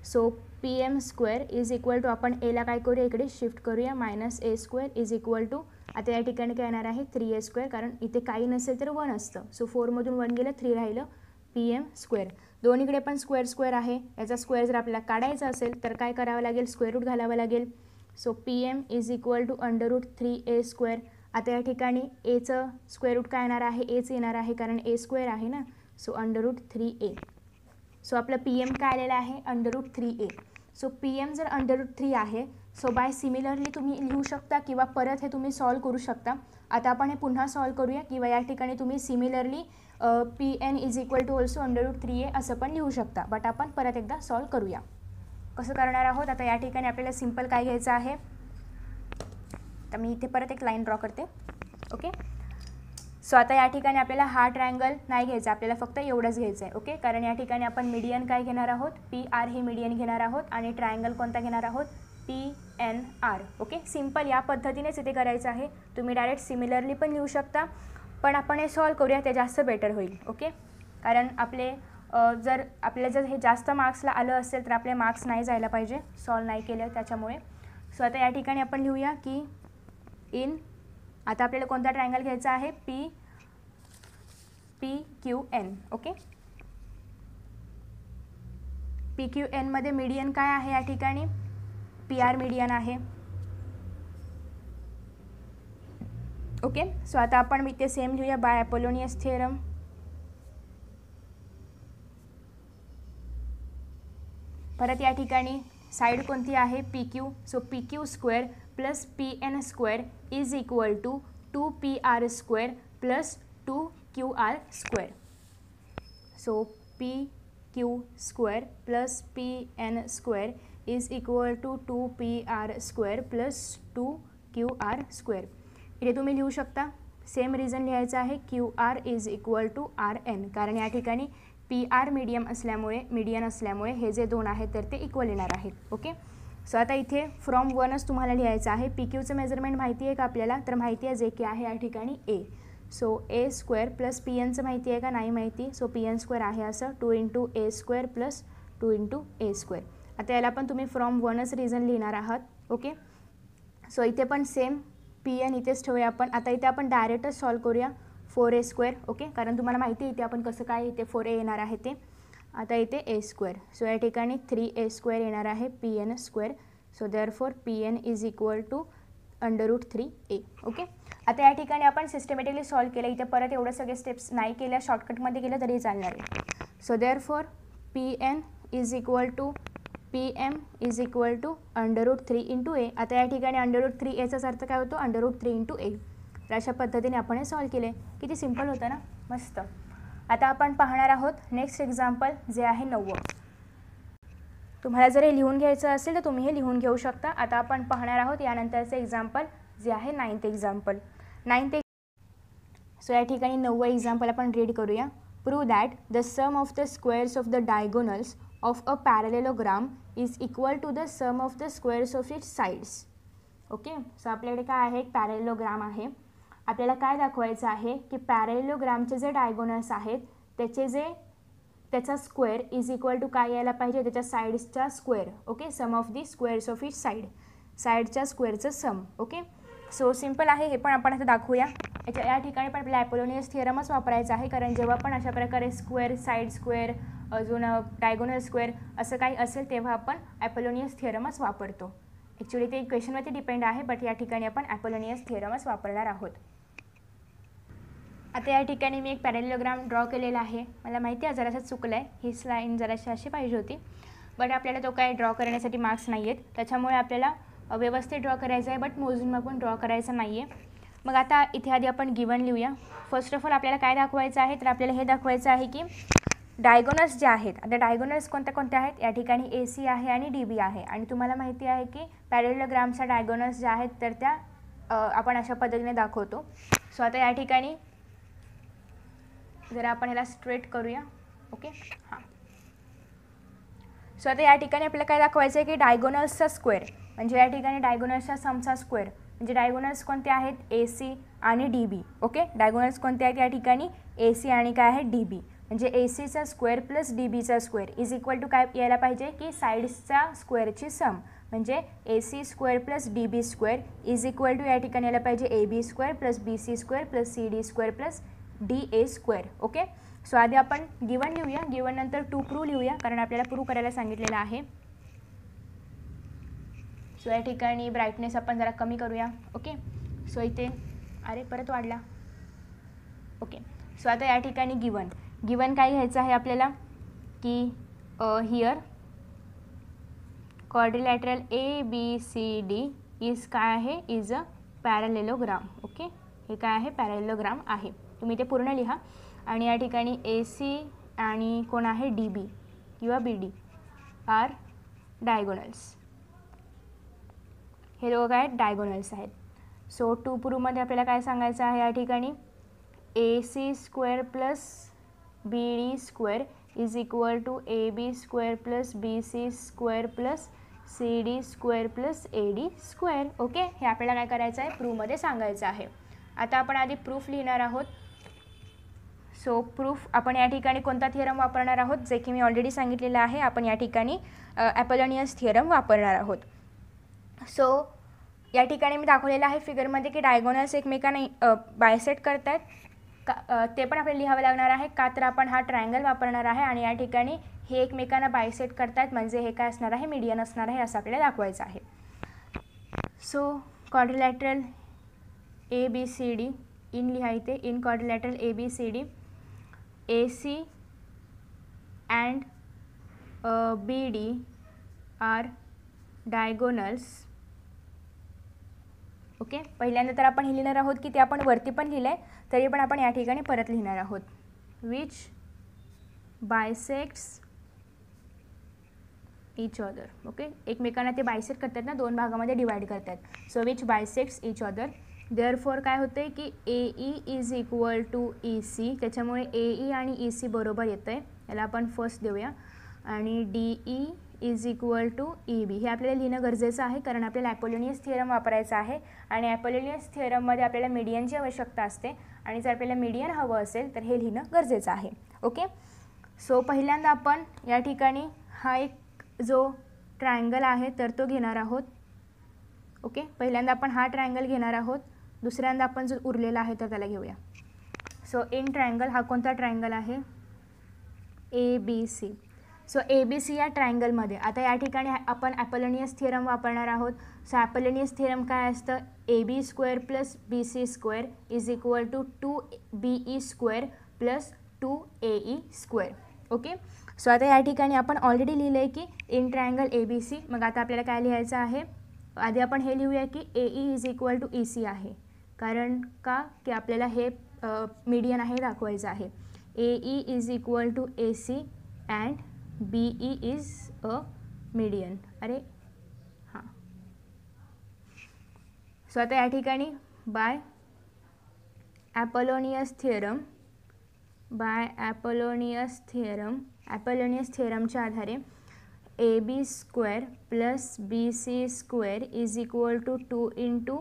So PM square is equal to, आपण Aला काय करूया, इकडे शिफ्ट करूया, minus A square is equal to, आता या ठिकाणी काय येणार आहे, 3A स्क्वेअर, कारण इथे काही नसेल तर 1 असतं. सो 4मधून 1 गेलं, 3 राहिलं, PM स्क्वेअर. दोन्हीकडे पण स्क्वेअर आहे. याचा स्क्वेअर जर आपल्याला काढायचा असेल तर काय करावं लागेल, स्क्वेअर रूट घालावं लागेल. So PM is equal to under root 3A square. आता या ठिकाणी Aचं स्क्वेअर रूट काय येणार आहे, Aच येणार आहे, कारण A स्क्वेअर आहे ना. So under root 3A. सो आपलं PM काय आलेलं आहे, अंडररूट 3A. सो PM जर अंडररूट 3 आहे, सो बाय सिमिलरली तुम्ही लिहू शकता किंवा परत हे तुम्ही सॉल्व करू शकता. आता आपण हे पुन्हा सॉल्व करूया, किंवा या ठिकाणी तुम्ही similarly PN is equal to also under root 3A असं पण लिहू शकता. बट आपण परत एकदा सॉल्व करूया. कसं करणार आहोत, आता या ठिकाणी आपल्याला सिम्पल काय घ्यायचं आहे, तर मी इथे परत एक लाईन ड्रॉ करते. ओके, सो आता या ठिकाणी आपल्याला हा ट्रायंगल नाही घ्यायचा, आपल्याला फक्त एवढंच घ्यायचं आहे. ओके, कारण या ठिकाणी आपण मीडियन काय घेणार आहोत, PR हे मीडियन घेणार आहोत, आणि ट्रायंगल कोणता घेणार आहोत, PNR. ओके, सिम्पल या पद्धतीनेच इथे करायचं आहे. तुम्ही डायरेक्ट सिमिलरली पण लिहू शकता, पण आपण हे सॉल्व करूया, ते जास्त बेटर होईल. ओके, कारण जर आपल्याला हे जास्त मार्क्सला आलं असेल तर आपले मार्क्स नाही जायला पाहिजे सॉल्व नाही केलं त्याच्यामुळे. सो आता या ठिकाणी आपण लिहूया की आता आपल्याला कोणता ट्रायंगल घ्यायचा आहे, PQN. ओके, PQNमध्ये मीडियन काय आहे, या ठिकाणी PR मीडियन आहे. ओके, सो आता आपण इथे सेम लिहूया बाय अपोलोनियस थिअरम. परत या ठिकाणी साईड कोणती आहे, PQ. So PQ square plus PN square is equal to 2PR square plus 2QR square. So PQ square plus PN square is equal to 2PR square plus 2QR square. इथे तुम्ही लिहू शकता, same reason लिहायचं आहे, QR is equal to RN, कारण या ठिकाणी PR median असल्यामुळे हे जे 2 आहेत तर ते इक्वल येणार आहेत. ओके, सो आता इथे फ्रॉम 1च तुम्हाला लिहायचं आहे. PQचं मेजरमेंट माहिती आहे का आपल्याला, तर माहिती आहे, जे की आहे या ठिकाणी A. So A square plus PNचं माहिती आहे का, नाही माहिती. सो PN स्क्वेअर आहे असं, 2 into A square plus 2 into A square. आता याला पण तुम्ही फ्रॉम 1च रिझन लिहिणार आहात. ओके, सो इथे पण सेम PN इथेच ठेवूया आपण. आता इथे आपण डायरेक्टच सॉल्व करूया, 4A स्क्वेअर. ओके, कारण तुम्हाला माहिती आहे इथे आपण कसं काय इथे 4A येणार आहे ते. आता इथे A स्क्वेअर. सो या ठिकाणी 3A स्क्वेअर येणार आहे, PN square so therefore PN is equal to √3a. Okay, आता या ठिकाणी आपण सिस्टमॅटिकली सॉल्व केलं. इथे परत एवढं सगळे स्टेप्स नाही केल्या, शॉर्टकटमध्ये केलं तरी चालणार आहे. So therefore PM is equal to √3 into a. आता या ठिकाणी √3aचाच अर्थ काय होतो, √3 × a. तर अशा पद्धतीने आपण हे सॉल्व केले. किती सिम्पल होतं ना, मस्त. आता आपण पाहणार आहोत नेक्स्ट एक्झाम्पल, जे आहे 9. तुम्हाला जर हे लिहून घ्यायचं असेल तर तुम्ही हे लिहून घेऊ शकता. आता आपण पाहणार आहोत यानंतरचे एक्झाम्पल, जे आहे 9th एक्झाम्पल. सो या ठिकाणी 9वं एक्झाम्पल आपण रीड करूया. Prove that the sum of the squares of the diagonals of a parallelogram is equal to the sum of the squares of its sides. Okay, so आपल्याकडे काय आहे, एक parallelogram आहे. आपल्याला काय दाखवायचं आहे की पॅरलेलोग्रामचे जे डायगोनल्स आहेत त्याचा स्क्वेअर इज इक्वल टू काय यायला पाहिजे, त्याच्या साईड्सचा square. Okay, sum of the squares of each साईडच्या स्क्वेअरचं सम. ओके, सो सिम्पल आहे, हे पण आपण आता दाखवूया. या ठिकाणी पण आपल्याला ॲपोलोनियस थिअरमच वापरायचा आहे, कारण जेव्हा पण अशा प्रकारे स्क्वेअर, साईड स्क्वेअर, अजून डायगोनल स्क्वेअर असं काही असेल तेव्हा आपण ॲपोलोनियस थिअरमच वापरतो. ॲक्च्युली ते क्वेश्चनवरती डिपेंड आहे, बट या ठिकाणी आपण ॲपोलोनियस थिअरमच वापरणार आहोत. आता या ठिकाणी मी एक पॅरलेलोग्राम ड्रॉ केलेला आहे. मला माहिती आहे जरासं चुकलं आहे, ही लाईन जराशी अशी पाहिजे होती, बट आपल्याला तो काय ड्रॉ करण्यासाठी मार्क्स नाही आहेत, त्याच्यामुळे आपल्याला व्यवस्थित ड्रॉ करायचं आहे, बट मोजून मागून ड्रॉ करायचं नाही आहे. मग आता इथे आधी आपण गिवन लिहूया. फर्स्ट ऑफ ऑल आपल्याला काय दाखवायचं आहे, तर आपल्याला हे दाखवायचं आहे की डायगोनल्स जे आहेत, आता डायगोनल्स कोणत्या आहेत, या ठिकाणी AC आहे आणि DB आहे. आणि तुम्हाला माहिती आहे की पॅरलेलोग्रामच्या डायगोनल्स ज्या आहेत तर त्या आपण अशा पद्धतीने दाखवतो. सो आता या ठिकाणी जरा आपण ह्याला स्ट्रेट करूया. ओके, हां. सो आता या ठिकाणी आपल्याला काय दाखवायचं आहे की डायगोनल्सचा स्क्वेअर, म्हणजे या ठिकाणी डायगोनल्सच्या समचा स्क्वेअर, म्हणजे डायगोनल्स कोणते आहेत, AC आणि DB. ओके, डायगोनल्स कोणते आहेत या ठिकाणी, AC आणि काय आहे, DB. म्हणजे ACचा स्क्वेअर प्लस DBचा स्क्वेअर इज इक्वल टू काय यायला पाहिजे की साईड्सच्या स्क्वेअरची सम, म्हणजे AC square plus DB square is equal to या ठिकाणी यायला पाहिजे AB square plus BC square plus CD square plus DA square. Okay, so आधी आपण गिवन लिहूया, गिवन नंतर टू प्रूव्ह लिहूया, कारण आपल्याला प्रूव्ह करायला सांगितलेलं आहे. सो या ठिकाणी ब्राईटनेस आपण जरा कमी करूया. ओके, सो इथे परत वाढला. ओके, सो आता या ठिकाणी गिवन काय घ्यायचं आहे आपल्याला की हिअर क्वाड्रिलॅटरल ABCD इज काय आहे, इज अ पॅरलेलोग्राम. ओके, हे काय आहे, पॅरलेलोग्राम आहे. तुम्ही ते पूर्ण लिहा. आणि या ठिकाणी AC आणि कोण आहे, DB किंवा BD आर डायगोनल्स. हे दोघं काय डायगोनल्स आहेत. सो टू प्रूव्हमध्ये आपल्याला काय सांगायचं आहे, या ठिकाणी AC square plus BD square is equal to AB square plus BC square plus CD square plus AD square. Okay, हे आपल्याला काय करायचं आहे, प्रूव्हमध्ये सांगायचं आहे. आता आपण आधी प्रूफ लिहिणार आहोत. सो प्रूफ आपण या ठिकाणी कोणता थिअरम वापरणार आहोत, जे की मी ऑलरेडी सांगितलेलं आहे. आपण या ठिकाणी ॲपोलोनियस थिअरम वापरणार आहोत. सो या ठिकाणी मी दाखवलेलं आहे फिगरमध्ये की डायगोनल्स एकमेकांना बायसेट करतात का, ते पण आपल्याला लिहावं लागणार आहे का, तर आपण हा ट्रायंगल वापरणार आहे आणि या ठिकाणी हे एकमेकांना बायसेट करतात, म्हणजे हे काय असणार आहे, मीडियन असणार आहे, असं आपल्याला दाखवायचं आहे. सो क्वाड्रिलॅटरल ABCD इन लिहा इथे, in quadrilateral ABCD AC and BD are diagonals. Okay, पहिल्यांदा तर आपण हे लिहिणार आहोत की ते आपण वरती पण लिहिलं आहे, तरी पण आपण या ठिकाणी परत लिहिणार आहोत. Which bisects each other. Okay, एकमेकांना ते बायसेक्ट करतात ना, दोन भागामध्ये डिवाइड करतात. So which bisects each other. Therefore काय होते की AE is equal to EC, त्याच्यामुळे AE आणि EC बरोबर येतं आहे, याला आपण फर्स्ट देऊया. आणि DE is equal to EB हे आपल्याला लिहिणं गरजेचं आहे, कारण आपल्याला ॲपोलोनियस थिअरम वापरायचा आहे आणि ॲपोलोनियस थिअरममध्ये आपल्याला मीडियनची आवश्यकता असते आणि जर आपल्याला मीडियन हवं असेल तर हे लिहिणं गरजेचं आहे. ओके, सो पहिल्यांदा आपण या ठिकाणी हा एक जो ट्रायंगल आहे तर तो घेणार आहोत. ओके, पहिल्यांदा आपण हा ट्रायंगल घेणार आहोत, दुसऱ्यांदा आपण जो उरलेला आहे तर त्याला घेऊया. सो इन ट्रायंगल हा कोणता ट्रायंगल आहे, ABC. सो ABC या ट्रायंगलमध्ये आता या ठिकाणी आपण ॲपोलोनियस थिअरम वापरणार आहोत. सो ॲपोलोनियस थिअरम काय असतं, AB² + BC² is equal to 2BE² + 2AE². Okay. So आता या ठिकाणी आपण ऑलरेडी लिहिलं आहे की इन ट्रायंगल ABC. मग आता आपल्याला काय लिहायचं आहे, आधी आपण हे लिहूया की AE is equal to EC आहे. कारण का की आपल्याला हे मीडियन आहे दाखवायचं आहे. AE is equal to AC and BE is a median. अरे हां. सो आता या ठिकाणी बाय ॲपोलोनियस थिअरमच्या आधारे AB² + BC² is equal to 2 ×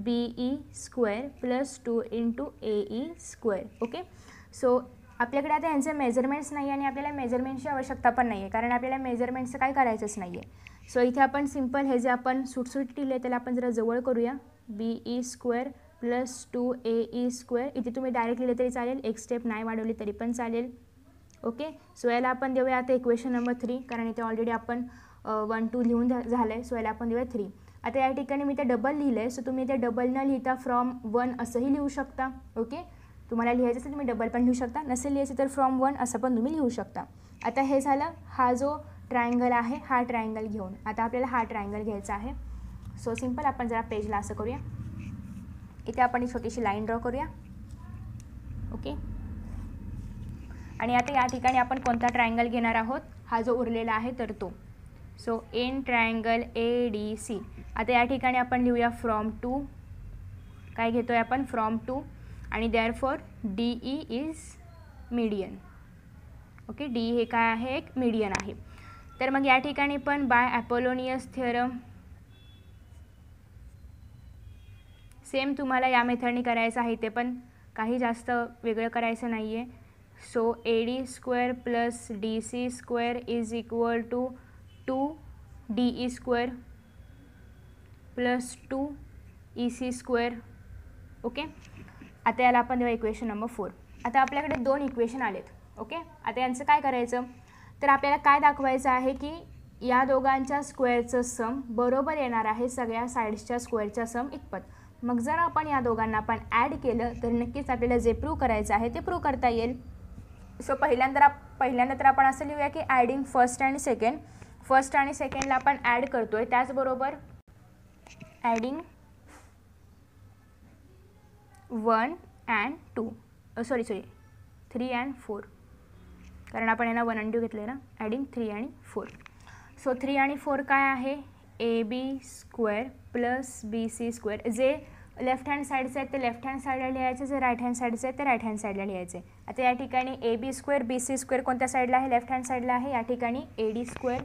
BE² + 2 × AE². Okay. So आपल्याकडे आता यांचे मेजरमेंट्स नाही आणि आपल्याला मेजरमेंटची आवश्यकता पण नाही आहे, कारण आपल्याला मेजरमेंटचं काही करायचंच नाही आहे. सो इथे आपण सिम्पल हे जे आपण सुटसुटीत लिहिले त्याला आपण जरा जवळ करूया. BE² + 2AE². इथे तुम्ही डायरेक्ट लिहिले तरी चालेल, एक स्टेप नाही वाढवली तरी पण चालेल. ओके. सो याला आपण देऊया आता इक्वेशन नंबर 3, कारण इथे ऑलरेडी आपण 1 2 लिहून झालं आहे. सो याला आपण देऊया 3. आता या ठिकाणी मी ते डबल लिहिलं आहे. सो तुम्ही ते डबल न लिहिता फ्रॉम 1 असंही लिहू शकता. ओके. तुम्हाला लिहायचं असेल तुम्ही डबल पण लिहू शकता, नसेल लिहायचं तर फ्रॉम 1 असं पण तुम्ही लिहू शकता. आता हे झालं, हा जो ट्रायंगल आहे हा ट्रायंगल घेऊन आता आपल्याला हा ट्रायंगल घ्यायचा आहे. सो सिम्पल आपण जरा पेजला असं करूया. इथे आपण एक छोटीशी लाईन ड्रॉ करूया. ओके. आणि आता या ठिकाणी आपण कोणता ट्रायंगल घेणार आहोत, हा जो उरलेला आहे तर तो. So in triangle ADC. आता या ठिकाणी आपण लिहूया फ्रॉम 2. काय घेतोय आपण, फ्रॉम 2. आणि therefore DE is median. Okay. DE हे काय आहे, एक मीडियन आहे. तर मग या ठिकाणी पण बाय ॲपोलोनियस थिअरम सेम तुम्हाला या मेथडने करायचं आहे. ते पण काही जास्त वेगळं करायचं नाही आहे. So AD² + DC² is equal to 2DE² + 2EC². Okay. आता याला आपण देऊ इक्वेशन नंबर 4. आता आपल्याकडे 2 इक्वेशन आलेत. ओके. आता यांचं काय करायचं, तर आपल्याला काय दाखवायचं आहे की या दोघांच्या स्क्वेअरचं सम बरोबर येणार आहे सगळ्या साईड्सच्या स्क्वेअरच्या सम इतपत. मग जर आपण या दोघांना आपण ॲड केलं तर नक्कीच आपल्याला जे प्रूव्ह करायचं आहे ते प्रूव्ह करता येईल. सो पहिल्यांदा तर आपण असं लिहूया की ॲडिंग फर्स्ट आणि सेकंडला आपण ॲड करतोय. त्याचबरोबर ॲडिंग 1 and 2 3 and 4, कारण आपण यांना 1 and 2 घेतले ना. ॲडिंग 3 आणि 4. सो 3 आणि 4 काय आहे, AB² + BC². जे लेफ्ट हँड साईडचे आहेत ते लेफ्ट हँड साईडला लिहायचे, जे राईट हँड साईडचे आहेत ते राईट हँड साईडला लिहायचे. आता या ठिकाणी AB² BC² कोणत्या साईडला आहे, लेफ्ट हँड साईडला आहे. या ठिकाणी AD²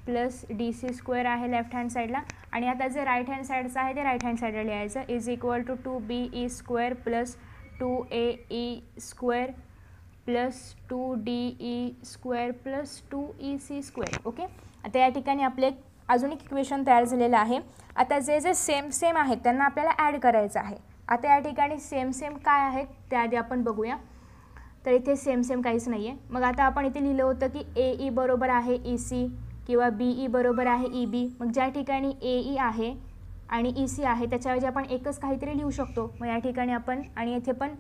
+ DC² आहे लेफ्ट हँड साईडला. आणि आता जे राईट हँड साईडचं आहे ते राईट हँड साईडला लिहायचं. Is equal to 2BE² + 2AE² + 2DE² + 2EC². Okay. आता या ठिकाणी आपले अजून एक इक्वेशन तयार झालेलं आहे. आता जे सेम आहेत त्यांना आपल्याला ॲड करायचं आहे. आता या ठिकाणी सेम काय आहेत त्याआधी आपण बघूया. तर इथे सेम काहीच नाही आहे. मग आता आपण इथे लिहिलं होतं की AE बरोबर आहे EC किंवा BE बरोबर आहे EB. मग ज्या ठिकाणी AE आहे आणि EC आहे त्याच्याऐवजी आपण एकच काहीतरी लिहू शकतो. मग या ठिकाणी आपण आणि इथे पण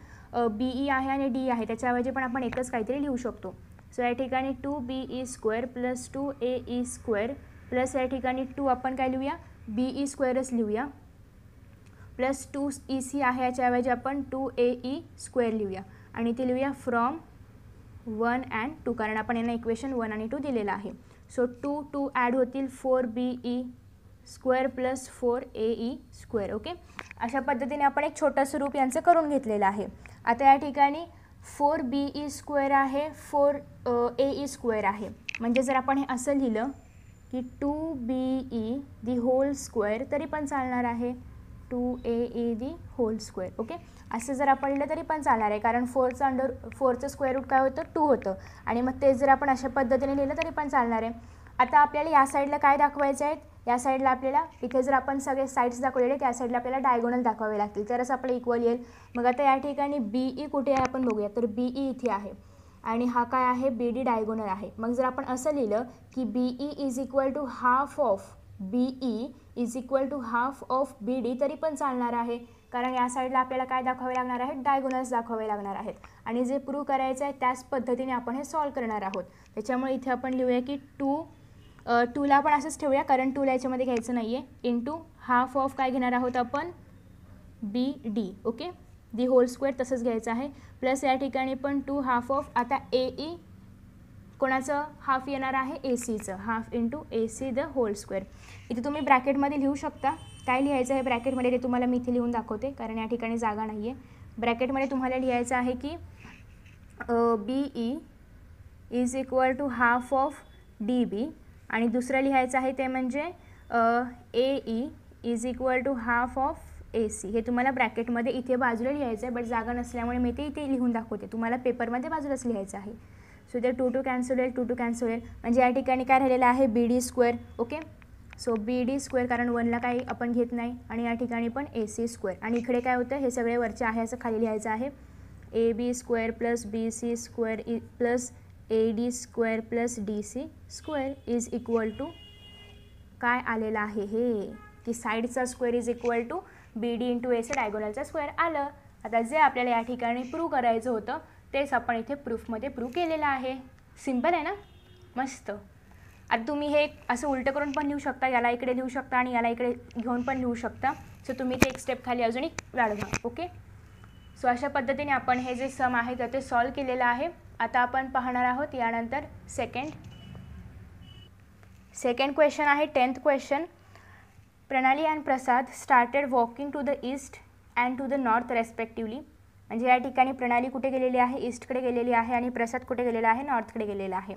BE आहे आणि D आहे त्याच्याऐवजी पण आपण एकच काहीतरी लिहू शकतो. सो या ठिकाणी 2BE² + 2AE² प्लस या ठिकाणी 2 आपण काय लिहूया, BE² लिहूया प्लस 2EC आहे याच्याऐवजी आपण 2AE² लिहूया आणि ते लिहूया फ्रॉम 1 and 2, कारण आपण यांना इक्वेशन 1 आणि 2 दिलेलं आहे. सो 2 ॲड होतील 4BE² + 4AE². ओके. अशा पद्धतीने आपण एक छोटंसं रूप यांचं करून घेतलेलं आहे. आता या ठिकाणी 4BE² आहे 4AE² आहे. म्हणजे जर आपण हे असं लिहिलं की 2BE² तरी पण चालणार आहे, 2AE². ओके. असं जर आपण लिहिलं तरी पण चालणार आहे, कारण 4चं स्क्वेअर रूट काय होतं, 2 होतं. आणि मग ते जर आपण अशा पद्धतीने लिहिलं तरी पण चालणार आहे. आता आपल्याला या साईडला काय दाखवायचं आहे, या साईडला आपल्याला इथे जर आपण सगळे साईड्स दाखवलेले त्या साईडला आपल्याला डायगोनल दाखवावे लागतील तरच आपलं इक्वल येईल. मग आता या ठिकाणी BE कुठे आहे आपण बघूया. तर BE इथे आहे. आणि हा काय आहे, बी डी डायगोनल आहे. मग जर आपण असं लिहिलं की B E is equal to half of B E is equal to half of B D तरी पण चालणार आहे, कारण या साईडला आपल्याला काय दाखवावे लागणार आहे, डायगोनल्स दाखवावे लागणार आहेत. आणि जे प्रूव्ह करायचं आहे त्याच पद्धतीने आपण हे सॉल्व करणार आहोत. त्याच्यामुळे इथे आपण लिहूया की टूला पण असंच ठेवूया, कारण टूला याच्यामध्ये घ्यायचं नाही आहे, इंटू हाफ ऑफ काय घेणार आहोत आपण, B D. Okay, the whole square तसंच घ्यायचं आहे, प्लस या ठिकाणी पण 2 हाफ ऑफ, आता ए ई कोणाचं हाफ येणार आहे, ए सीचं, half into A C the whole square. इथे तुम्ही ब्रॅकेटमध्ये लिहू शकता, काय लिहायचं आहे ब्रॅकेटमध्ये ते तुम्हाला मी इथे लिहून दाखवते, कारण या ठिकाणी जागा नाही आहे. ब्रॅकेटमध्ये तुम्हाला लिहायचं आहे की B E is equal to half of D B, आणि दुसरं लिहायचं आहे ते म्हणजे A E is equal to half of A C. हे तुम्हाला ब्रॅकेटमध्ये इथे बाजूला लिहायचं आहे, बट जागा नसल्यामुळे मी ते इथे लिहून दाखवते, तुम्हाला पेपरमध्ये बाजूलाच लिहायचं आहे. सो ते 2 कॅन्सल होईल, 2 कॅन्सल होईल, म्हणजे या ठिकाणी काय राहिलेलं आहे, बी डी स्क्वेअर. ओके, सो बी डी स्क्वेअर, कारण 1ला काही आपण घेत नाही, आणि या ठिकाणी पण ए सी स्क्वेअर, आणि इकडे काय होतं, हे सगळे वरचे आहे असं खाली लिहायचं आहे, A B square plus B C square plus A D square plus D C square is equal to काय आलेलं आहे हे, की साईडचा square is equal to B D into एचं डायगोनलचा स्क्वेअर आलं. आता जे आपल्याला या ठिकाणी प्रूव्ह करायचं होतं तेच आपण इथे प्रूफमध्ये प्रूव्ह केलेलं आहे. सिम्पल आहे ना, मस्त. आता तुम्ही हे असं उलटं करून पण लिहू शकता, याला इकडे लिहू शकता आणि याला इकडे घेऊन पण लिहू शकता. सो तुम्ही ते एक स्टेप खाली अजून एक वाढवा. ओके, सो अशा पद्धतीने आपण हे जे सम आहे तर ते सॉल्व केलेलं आहे. आता आपण पाहणार आहोत यानंतर सेकंड क्वेश्चन आहे 10th question. Pranali and Prasad started walking to the east and to the north respectively. म्हणजे या ठिकाणी प्रणाली कुठे गेलेली आहे, ईस्टकडे गेलेली आहे, आणि प्रसाद कुठे गेलेला आहे, नॉर्थकडे गेलेला आहे.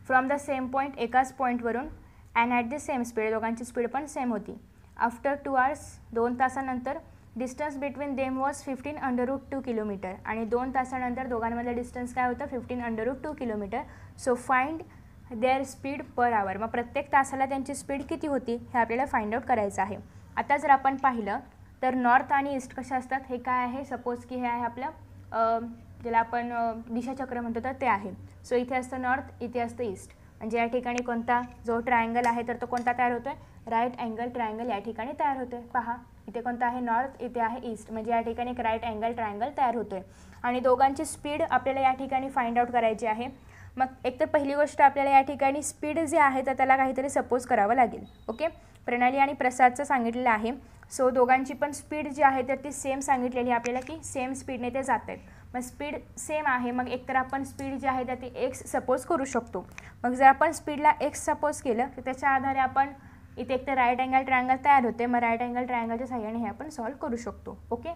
फ्रॉम द सेम पॉईंट, एकाच पॉईंटवरून, and at the same speed, दोघांची स्पीड पण सेम होती. आफ्टर 2 hours, 2 तासानंतर, distance between them was 15√2 kilometre, आणि 2 तासानंतर दोघांमधलं डिस्टन्स काय होतं, 15√2 kilometre. So find their speed per hour. मग प्रत्येक तासाला त्यांची स्पीड किती होती हे आपल्याला फाइंड आउट करायचं आहे. आता जर आपण पाहिलं तर नॉर्थ आणि ईस्ट कशा असतात, हे काय आहे, सपोज की हे आहे आपलं ज्याला आपण दिशाचक्र म्हणतो तर ते आहे. सो इथे असतं नॉर्थ, इथे असतं ईस्ट. म्हणजे या ठिकाणी कोणता जो ट्रायंगल आहे तर तो कोणता तयार होतो आहे, राईट अँगल ट्रायंगल या ठिकाणी तयार होतो आहे. पहा इथे कोणता आहे, नॉर्थ, इथे आहे ईस्ट, म्हणजे या ठिकाणी एक राईट अँगल ट्रायंगल तयार होतो आहे. आणि दोघांची स्पीड आपल्याला या ठिकाणी फाइंड आउट करायची आहे. मग एक तर पहिली गोष्ट आपल्याला या ठिकाणी स्पीड जे आहे तर त्याला काहीतरी सपोज करावं लागेल. ओके, प्रणाली आणि प्रसादचं सांगितलेलं आहे. सो दोघांची पण स्पीड जी आहे तर ती सेम सांगितलेली आहे आपल्याला, की सेम स्पीडने ते जात आहेत. मग स्पीड सेम आहे, मग एकतर आपण स्पीड जी आहे तर ती एक्स सपोज करू शकतो. मग जर आपण स्पीडला एक्स सपोज केलं तर त्याच्या आधारे आपण इथे एकतर राईट अँगल ट्रायंगल तयार होते. मग राईट अँगल ट्रायंगलच्या सहाय्याने हे आपण सॉल्व करू शकतो. ओके,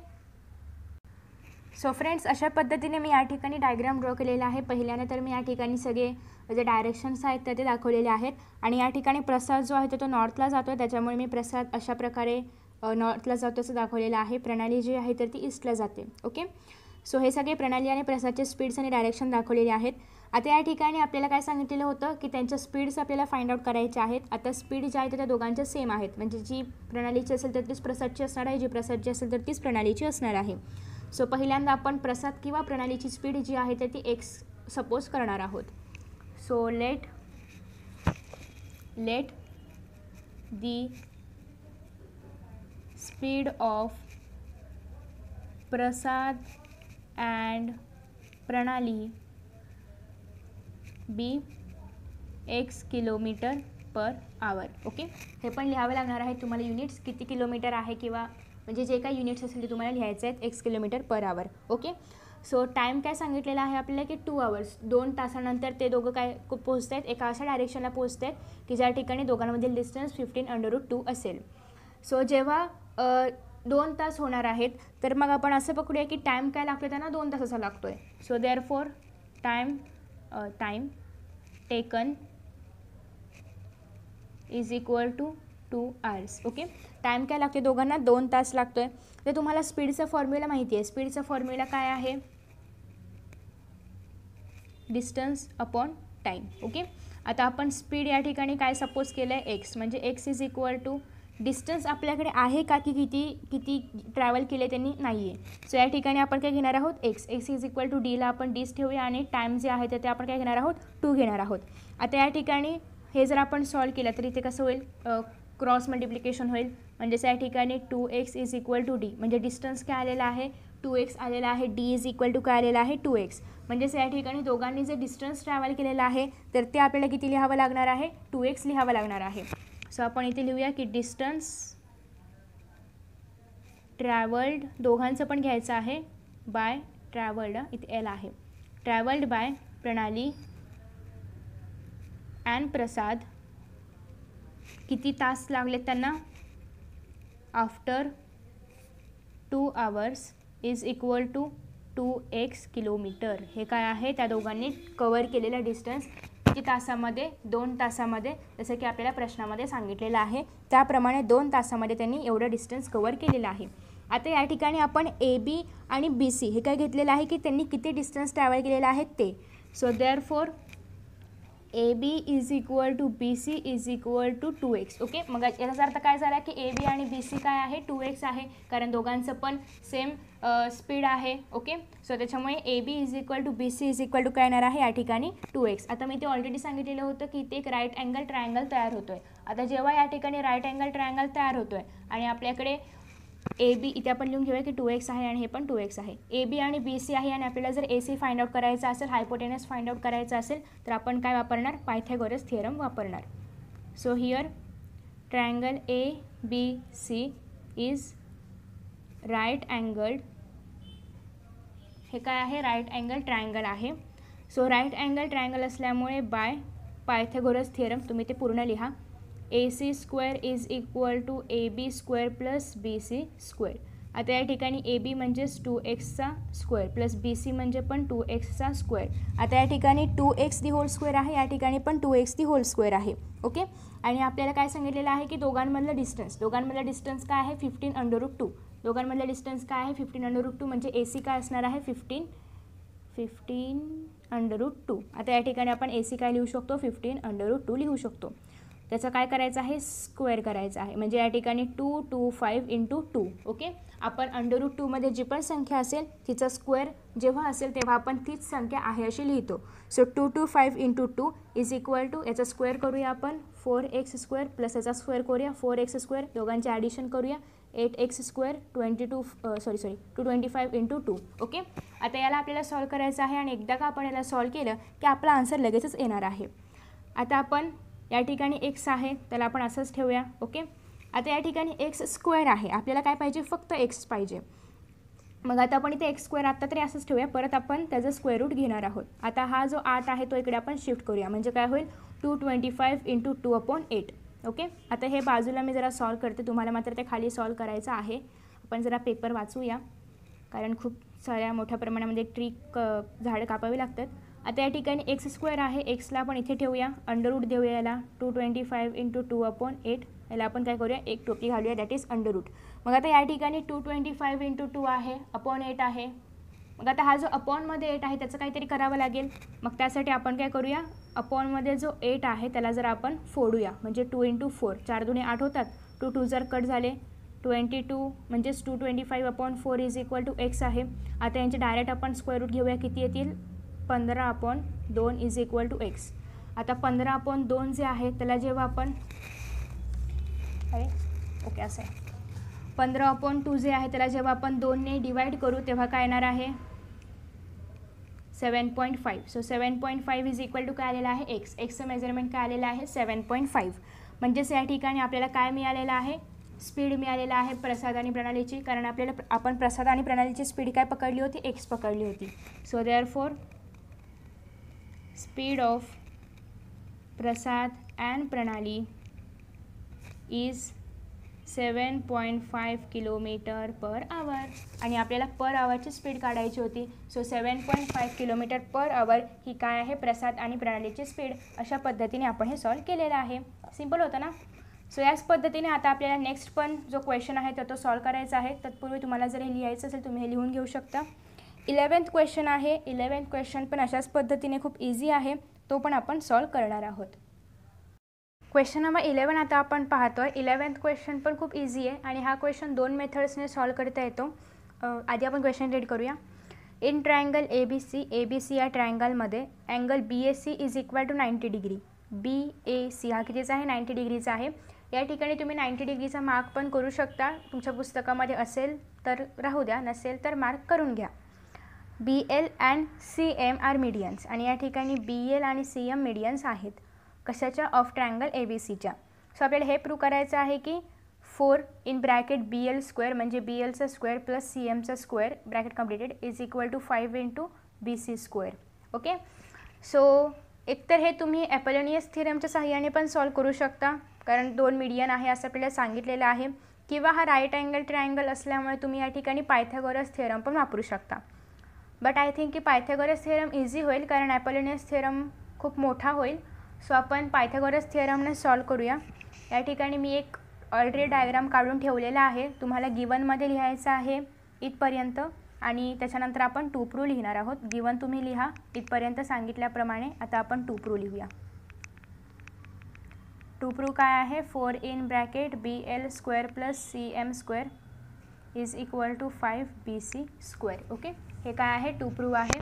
सो फ्रेंड्स, अशा पद्धतीने मी या ठिकाणी डायग्राम ड्रॉ केलेला आहे. पहिल्याने तर मी या ठिकाणी सगळे जे डायरेक्शन्स आहेत तर ते दाखवलेले आहेत. आणि या ठिकाणी प्रसाद जो आहे तो नॉर्थला जातो आहे, त्याच्यामुळे मी प्रसाद अशा प्रकारे नॉर्थला जातो असं दाखवलेलं आहे. प्रणाली जी आहे तर ती ईस्टला जाते. ओके, सो हे सगळे प्रणाली आणि प्रसादचे स्पीड्स आणि डायरेक्शन दाखवलेले आहेत. आता या ठिकाणी आपल्याला काय सांगितलेलं होतं की त्यांच्या स्पीड्स आपल्याला फाइंड आउट करायचे आहेत. आता स्पीड जी आहे तर त्या दोघांच्या सेम आहेत, म्हणजे जी प्रणालीची असेल तर तीच प्रसादची असणार आहे, जी प्रसादची असेल तर तीच प्रणालीची असणार आहे. सो पहिल्यांदा आपण प्रसाद किंवा प्रणालीची स्पीड जी आहे तर ती एक्स सपोज करणार आहोत. So let the speed of Prasad and Pranali be x kilometre per hour. Okay, हे पण लिहावं लागणार आहे तुम्हाला, युनिट्स किती किलोमीटर आहे किंवा म्हणजे जे काही युनिट्स असेल ते तुम्हाला लिहायचे आहेत x kilometre per hour. Okay, so time काय सांगितलेला आहे आपल्याला की 2 hours, 2 तासानंतर ते दोघं काय पोहोचत आहेत, एका अशा डायरेक्शनला पोहोचत आहेत की ज्या ठिकाणी दोघांमधील डिस्टन्स 15√2 असेल. सो जेव्हा 2 तास होणार आहेत तर मग आपण असं पकडूया की टाईम काय लागतो त्यांना 2 तासाचा लागतो आहे. So therefore time taken is equal to 2 hours. Okay, time काय लागते दोघांना 2 तास लागतो आहे. तर तुम्हाला स्पीडचा फॉर्म्युला माहिती आहे. स्पीडचा फॉर्म्युला काय आहे, डिस्टन्स अपॉन टाईम. ओके, आता आपण स्पीड या ठिकाणी काय सपोज केलं आहे, एक्स, म्हणजे x is equal to distance आपल्याकडे आहे का की किती ट्रॅव्हल केले त्यांनी, नाही आहे. सो या ठिकाणी आपण काय घेणार आहोत, एक्स इज इक्वल टू डीला आपण डीच ठेवूया आणि टाईम जे आहे ते आपण काय घेणार आहोत, 2 घेणार आहोत. आता या ठिकाणी हे जर आपण सॉल्व केलं तर इथे कसं होईल, क्रॉस मल्टिप्लिकेशन होईल. म्हणजेच या ठिकाणी 2x is equal to D, म्हणजे डिस्टन्स काय आलेला आहे, 2x आलेला आहे. डी इज इक्वल टू काय आलेला आहे, 2x. म्हणजेच या ठिकाणी दोघांनी जे डिस्टन्स ट्रॅव्हल केलेलं आहे तर ते आपल्याला किती लिहावं लागणार आहे, 2x लिहावं लागणार आहे. सो आपण इथे लिहूया की डिस्टन्स ट्रॅव्हल्ड, दोघांचं पण घ्यायचं आहे, बाय ट्रॅव्हल्ड, इथे एल आहे, travelled by Pranali and Prasad, किती तास लागलेत त्यांना, after 2 hours is equal to 2x kilometre. हे काय आहे, त्या दोघांनी कवर केलेला डिस्टन्स किती तासामध्ये, 2 तासामध्ये, जसं की आपल्याला प्रश्नामध्ये सांगितलेलं आहे त्याप्रमाणे 2 तासामध्ये त्यांनी एवढं डिस्टन्स कवर केलेलं आहे. आता या ठिकाणी आपण AB आणि BC हे काय घेतलेलं आहे की त्यांनी किती डिस्टन्स ट्रॅव्हल केलेलं आहे ते. So therefore AB is equal to BC is equal to 2x. Okay, मग याचा अर्थ काय झाला की AB आणि BC काय आहे, 2x आहे, कारण दोघांचं पण सेम स्पीड आहे. ओके, सो त्याच्यामुळे AB is equal to BC is equal to काय येणार आहे या ठिकाणी 2x. आता मी ते ऑलरेडी सांगितलेलं होतं की इथे एक राईट अँगल ट्रायंगल तयार होतोय. आता जेव्हा या ठिकाणी राईट अँगल ट्रायंगल तयार होतोय आणि आपल्याकडे AB इथे आपण लिहून घेऊया की 2x आहे आणि हे पण 2x आहे, AB आणि BC आहे आणि आपल्याला जर AC फाइंड आउट करायचा असेल, हायपोटेनस फाइंड आउट करायचा असेल तर आपण काय वापरणार, पायथागोरस थिअरम वापरणार. So here triangle ABC is right angled, हे काय आहे, राईट अँगल ट्रायंगल आहे. सो राईट अँगल ट्रायंगल असल्यामुळे बाय पायथागोरस थिअरम तुम्ही ते पूर्ण लिहा. AC square is equal to AB square plus BC square. आता या ठिकाणी AB म्हणजेच 2xचा स्क्वेअर प्लस BC म्हणजे पण 2xचा स्क्वेअर. आता या ठिकाणी 2x दी होल स्क्वेअर आहे, या ठिकाणी पण 2x दी होल स्क्वेअर आहे. ओके, आणि आपल्याला काय सांगितलेलं आहे की दोघांमधलं डिस्टन्स काय आहे, 15√2. दोघांमधलं डिस्टन्स काय आहे, 15√2, म्हणजे AC काय असणार आहे, 15√2. आता या ठिकाणी आपण AC काय लिहू शकतो, 15√2 लिहू शकतो. त्याचं काय करायचं आहे, स्क्वेअर करायचं आहे, म्हणजे या ठिकाणी 225 × 2. ओके, आपण √2 जी पण संख्या असेल तिचा स्क्वेअर जेव्हा असेल तेव्हा आपण तीच संख्या आहे अशी लिहितो. सो 225 × 2 इज इक्वल टू, याचा स्क्वेअर करूया आपण 4x स्क्वेअर प्लस याचा स्क्वेअर करूया 4x स्क्वेअर, दोघांचे ॲडिशन करूया 8x स्क्वेअर 225 × 2. ओके, आता याला आपल्याला सॉल्व करायचं आहे आणि एकदा का आपण याला सॉल्व केलं की आपला आन्सर लगेचच येणार आहे. आता आपण या ठिकाणी x आहे त्याला आपण असंच ठेवूया. ओके, आता या ठिकाणी x स्क्वेअर आहे, आपल्याला काय पाहिजे, फक्त x पाहिजे. मग आता आपण इथे x स्क्वेअर आत्ता तरी असंच ठेवूया, परत आपण त्याचं स्क्वेअर रूट घेणार आहोत. आता हा जो 8 आहे तो इकडे आपण शिफ्ट करूया, म्हणजे काय होईल 225 × 2/8. ओके, आता हे बाजूला मी जरा सॉल्व करते, तुम्हाला मात्र ते खाली सॉल्व करायचं आहे. आपण जरा पेपर वाचूया कारण खूप साऱ्या मोठ्या प्रमाणामध्ये ट्रिक झाडं कापावी लागतात. आता या ठिकाणी x स्क्वेअर आहे, एक्सला आपण इथे ठेवूया, अंडररूट देऊया याला 225 × 2/8. याला आपण काय करूया, एक टोपी घालूया, दॅट इज अंडररूट. मग आता या ठिकाणी 225 × 2 आहे, /8 आहे. मग आता हा जो अपॉनमध्ये 8 आहे त्याचं काहीतरी करावं लागेल. मग त्यासाठी आपण काय करूया, अपॉनमध्ये जो 8 आहे त्याला जर आपण फोडूया, म्हणजे 2 × 4, 4 दूने 8 होतात, 2 2 जर कट झाले 22, म्हणजेच 225/4 इज इक्वल टू x आहे. आता यांचे डायरेक्ट आपण स्क्वेअर रूट घेऊया, किती येतील, 15/2 इज इक्वल टू x. आता 15/2 जे आहे त्याला जेव्हा आपण ओके असं आहे, 15/2 जे आहे त्याला जेव्हा आपण 2ने डिवाइड करू तेव्हा काय येणार आहे, 7.5. सो 7.5 इज इक्वल टू काय आलेलं आहे, एक्सचं मेजरमेंट काय आलेलं आहे, 7.5. म्हणजेच या ठिकाणी आपल्याला काय मिळालेलं आहे, स्पीड मिळालेला आहे प्रसाद आणि प्रणालीची, कारण आपण प्रसाद आणि प्रणालीची स्पीड काय पकडली होती, x पकडली होती. So therefore speed of Prasad and प्रणाली इज 7.5 km/h. आणि आपल्याला पर आवरची स्पीड काढायची होती. सो 7.5 km/h ही काय आहे, प्रसाद आणि प्रणालीची स्पीड. अशा पद्धतीने आपण हे सॉल्व केलेलं आहे. सिंपल होतं ना. सो याच पद्धतीने आता आपल्याला नेक्स्ट पण जो क्वेश्चन आहे तो सॉल्व करायचा आहे. तत्पूर्वी तुम्हाला जर हे लिहायचं असेल तुम्ही हे लिहून घेऊ शकता. 11th क्वेश्चन आहे. 11th क्वेश्चन पण अशाच पद्धतीने खूप इझी आहे, तो पण आपण सॉल्व करणार आहोत. क्वेश्चन नंबर 11 आता आपण पाहतोय. 11th क्वेश्चन पण खूप इझी आहे आणि हा क्वेश्चन 2 मेथड्सने सॉल्व करता येतो. आधी आपण क्वेश्चन रीड करूया. In triangle A B C या ट्रायंगलमध्ये angle B A C is equal to 90 degree. B A C हा कितीचा आहे? 90 डिग्रीचा आहे. या ठिकाणी तुम्ही 90 डिग्रीचा मार्क पण करू शकता. तुमच्या पुस्तकामध्ये असेल तर राहू द्या, नसेल तर मार्क करून घ्या. B L and C M are medians आणि या ठिकाणी बी एल आणि सी एम मीडियन्स आहेत. कशाच्या? ऑफ ट्रायंगल ए बी सीच्या. सो आपल्याला हे प्रूव्ह करायचं आहे की 4 in bracket B L square म्हणजे बी एलचा स्क्वेअर प्लस सी एमचा square bracket completed is equal to 5 into B C square. Okay. So एकतर हे तुम्ही ॲपोलोनियस थिअरमच्या सहाय्याने पण सॉल्व करू शकता, कारण 2 मीडियन आहे असं आपल्याला सांगितलेलं आहे, किंवा हा राईट अँगल ट्रायंगल असल्यामुळे तुम्ही या ठिकाणी पायथागोरस थिअरम पण वापरू शकता. बट आय थिंक की पायथागोरस थिअरम इझी होईल, कारण ॲपोलोनियस थिअरम खूप मोठा होईल. सो आपण पायथागोरस थिअरमने सॉल्व करूया. या ठिकाणी मी एक ऑलरेडी डायग्राम काढून ठेवलेला आहे. तुम्हाला गिवनमध्ये लिहायचं आहे इथपर्यंत आणि त्याच्यानंतर आपण टू प्रूव्ह लिहिणार आहोत. गिवन तुम्ही लिहा इथपर्यंत सांगितल्याप्रमाणे. आता आपण टू प्रूव्ह लिहूया. टू प्रूव्ह काय आहे? 4 in bracket B L square plus C M square is equal to 5 B C square. Okay. हे काय आहे? टू प्रूव्ह आहे.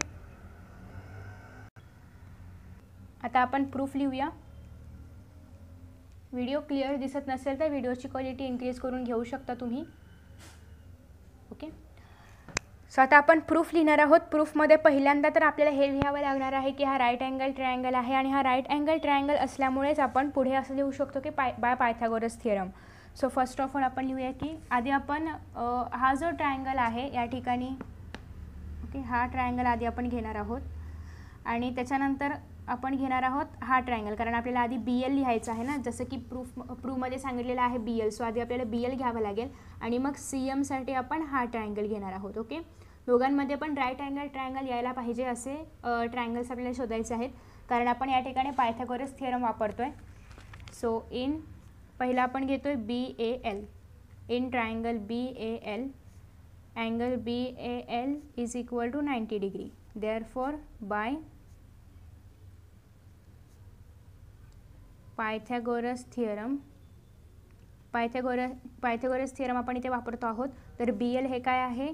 आता आपण प्रूफ लिहूया. व्हिडिओ क्लिअर दिसत नसेल तर व्हिडिओची क्वालिटी इन्क्रीज करून घेऊ शकता तुम्ही. ओके. सो आता आपण प्रूफ लिहिणार आहोत. प्रूफमध्ये पहिल्यांदा तर आपल्याला हे लिहावं लागणार आहे की हा राईट अँगल ट्रायंगल आहे आणि हा राईट अँगल ट्रायंगल असल्यामुळेच आपण पुढे असं लिहू शकतो की bye Pythagoras theorem. So first of all आपण लिहूया की आधी आपण हा जो ट्रायंगल आहे या ठिकाणी, ओके, हा ट्रायंगल आधी आपण घेणार आहोत आणि त्याच्यानंतर आपण घेणार आहोत हा ट्रायंगल, कारण आपल्याला आधी बी एल लिहायचं आहे ना, जसं की प्रूफमध्ये सांगितलेलं आहे बी एल. सो आधी आपल्याला बी एल घ्यावं लागेल आणि मग सी एमसाठी आपण हा ट्रायंगल घेणार आहोत. ओके. दोघांमध्ये पण राईट अँगल ट्रायंगल यायला पाहिजे असे ट्रायंगल्स आपल्याला शोधायचे आहेत, कारण आपण या ठिकाणी पायथागोरस थिअरम वापरतो आहे. सो इन पहिला आपण घेतो आहे B A L. In triangle B A L angle B A L is equal to 90 degree. Therefore by Pythagoras theorem, Pythagoras theorem आपण इथे वापरतो आहोत. तर बी एल हे काय आहे?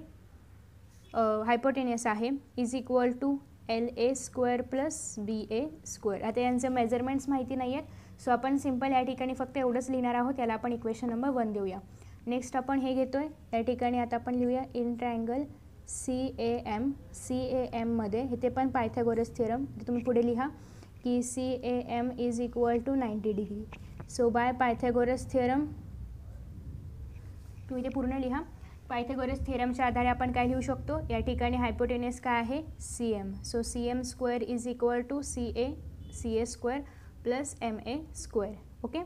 हायपोटेनियस आहे. Is equal to L A square plus B A square. आता यांचे मेजरमेंट्स माहिती नाही आहेत, सो आपण सिम्पल या ठिकाणी फक्त एवढंच लिहिणार आहोत. याला आपण इक्वेशन नंबर 1 देऊया. नेक्स्ट आपण हे घेतो आहे या ठिकाणी. आता आपण लिहूया in triangle C A M. C A एममध्ये हे ते पण पायथागोरस थिअरम तुम्ही पुढे लिहा की C A M is equal to 90 degree. So by Pythagoras theorem तुम्ही ते पूर्ण लिहा. पायथागोरस थिअरमच्या आधारे आपण काय लिहू शकतो? या ठिकाणी हायपोटेनियस काय आहे? C M. So C M square is equal to C A square plus M A square. Okay.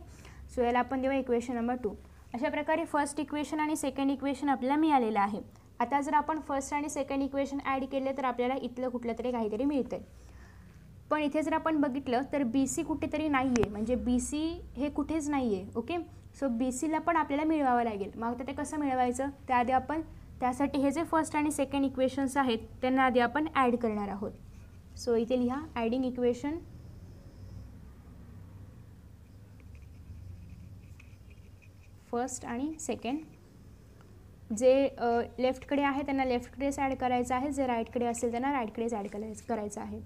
So याला आपण देऊया इक्वेशन नंबर 2. अशा प्रकारे फर्स्ट इक्वेशन आणि सेकंड इक्वेशन आपल्याला मिळालेलं आहे. आता जर आपण फर्स्ट आणि सेकंड इक्वेशन ॲड केले तर आपल्याला इथलं कुठलं तरी काहीतरी मिळतं आहे. पण इथे जर आपण बघितलं तर बी सी कुठेतरी नाही आहे, म्हणजे बी सी हे कुठेच नाही आहे. ओके. सो बी सीला पण आपल्याला मिळवावं लागेल. मग ते कसं मिळवायचं? त्याआधी आपण त्यासाठी हे जे फर्स्ट आणि सेकंड इक्वेशन्स आहेत त्यांना आधी आपण ॲड करणार आहोत. सो इथे लिहा ॲडिंग इक्वेशन. फर्स्ट आणि सेकंड. जे लेफ्टकडे आहे त्यांना लेफ्टकडेच ॲड करायचं आहे, जे राईटकडे असेल त्यांना राईटकडेच ॲड करायचं आहे.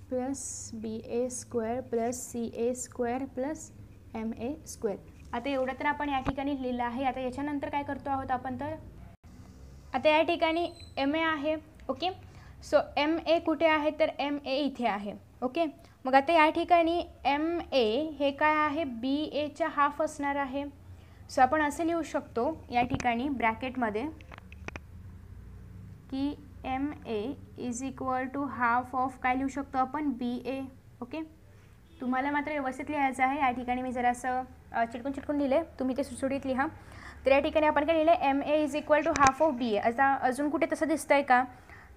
Plus B A square plus C A square plus M A square. आता एवढं तर आपण या ठिकाणी लिहिलं आहे. आता याच्यानंतर काय करतो आहोत आपण? तर आता या ठिकाणी एम ए आहे. ओके. सो एम ए कुठे आहे? तर एम ए इथे आहे. ओके. मग आता या ठिकाणी एम ए हे काय आहे? बी एच्या हाफ असणार आहे. सो आपण असं लिहू शकतो या ठिकाणी ब्रॅकेटमध्ये की M A is equal to half of काय लिहू शकतो आपण? B A. ओके. तुम्हाला मात्र व्यवस्थित लिहायचं आहे. या ठिकाणी मी जरासं चिटकून लिहिले, तुम्ही ते सुटसुटीत लिहा. तर या ठिकाणी आपण काय लिहिलं? M A is equal to half of B A. आता अजून कुठे तसं दिसतं आहे का?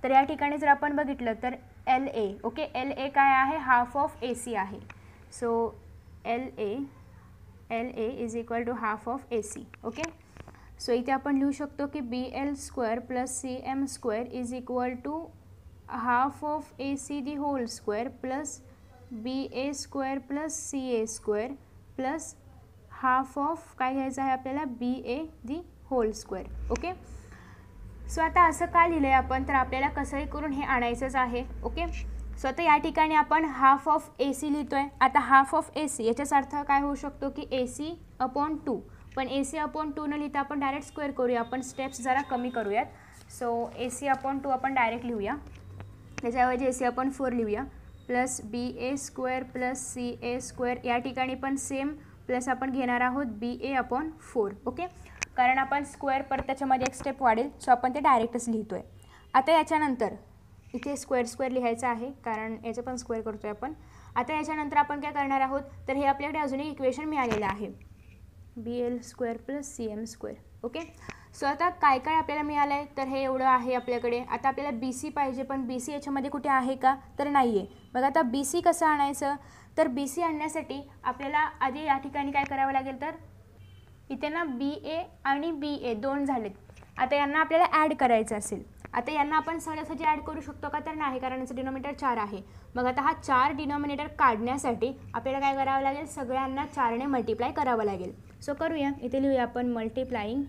तर या ठिकाणी जर आपण बघितलं तर L A. Okay. L A काय आहे? हाफ ऑफ ए सी आहे. So L A is equal to half of A C. Okay. So इथे आपण लिहू शकतो की B L square plus C M square is equal to half of A C the whole square plus B A square plus C A square plus half of काय घ्यायचं आहे आपल्याला BA the whole square. Okay, so आता असं का लिहिलं आहे आपण, तर आपल्याला कसंही करून हे आणायचंच आहे. ओके, सो आता या ठिकाणी आपण हाफ ऑफ AC लिहितो आहे. आता हाफ ऑफ AC याचाच अर्थ काय होऊ शकतो की AC अपॉन 2, पण AC अपॉन 2 न लिहिता आपण डायरेक्ट स्क्वेअर करूया. आपण स्टेप्स जरा कमी करूयात. सो AC अपॉन 2 आपण डायरेक्ट लिहूया, त्याच्याऐवजी AC अपॉन 4 लिहूया. Plus BA square plus CA square, या ठिकाणी पण सेम प्लस आपण घेणार आहोत BA अपॉन 4. ओके, कारण आपण स्क्वेअर परत त्याच्यामध्ये एक स्टेप वाढेल, सो आपण ते डायरेक्टच लिहितो आहे. आता याच्यानंतर इथे स्क्वेअर स्क्वेअर लिहायचं आहे, कारण याचं पण स्क्वेअर करतो आहे आपण. आता याच्यानंतर आपण काय करणार आहोत, तर हे आपल्याकडे अजून एक इक्वेशन मिळालेलं आहे, BL square plus CM square. Okay, so आता काय काय आपल्याला मिळालं आहे, तर हे एवढं आहे आपल्याकडे. आता आपल्याला BC पाहिजे, पण BC याच्यामध्ये कुठे आहे का, तर नाही आहे. मग आता BC कसं आणायचं, तर BC आणण्यासाठी आपल्याला आधी या ठिकाणी काय करावं लागेल, तर इथे ना BA आणि BA दोन झालेत. आता यांना आपल्याला ॲड करायचं असेल. आता यांना आपण सहजासहजी ॲड करू शकतो का, तर नाही, कारण याचं डिनॉमिनेटर 4 आहे. मग आता हा 4 डिनॉमिनेटर काढण्यासाठी आपल्याला काय करावं लागेल, सगळ्यांना 4ने मल्टिप्लाय करावं लागेल. सो करूया, इथे लिहूया आपण मल्टिप्लाईंग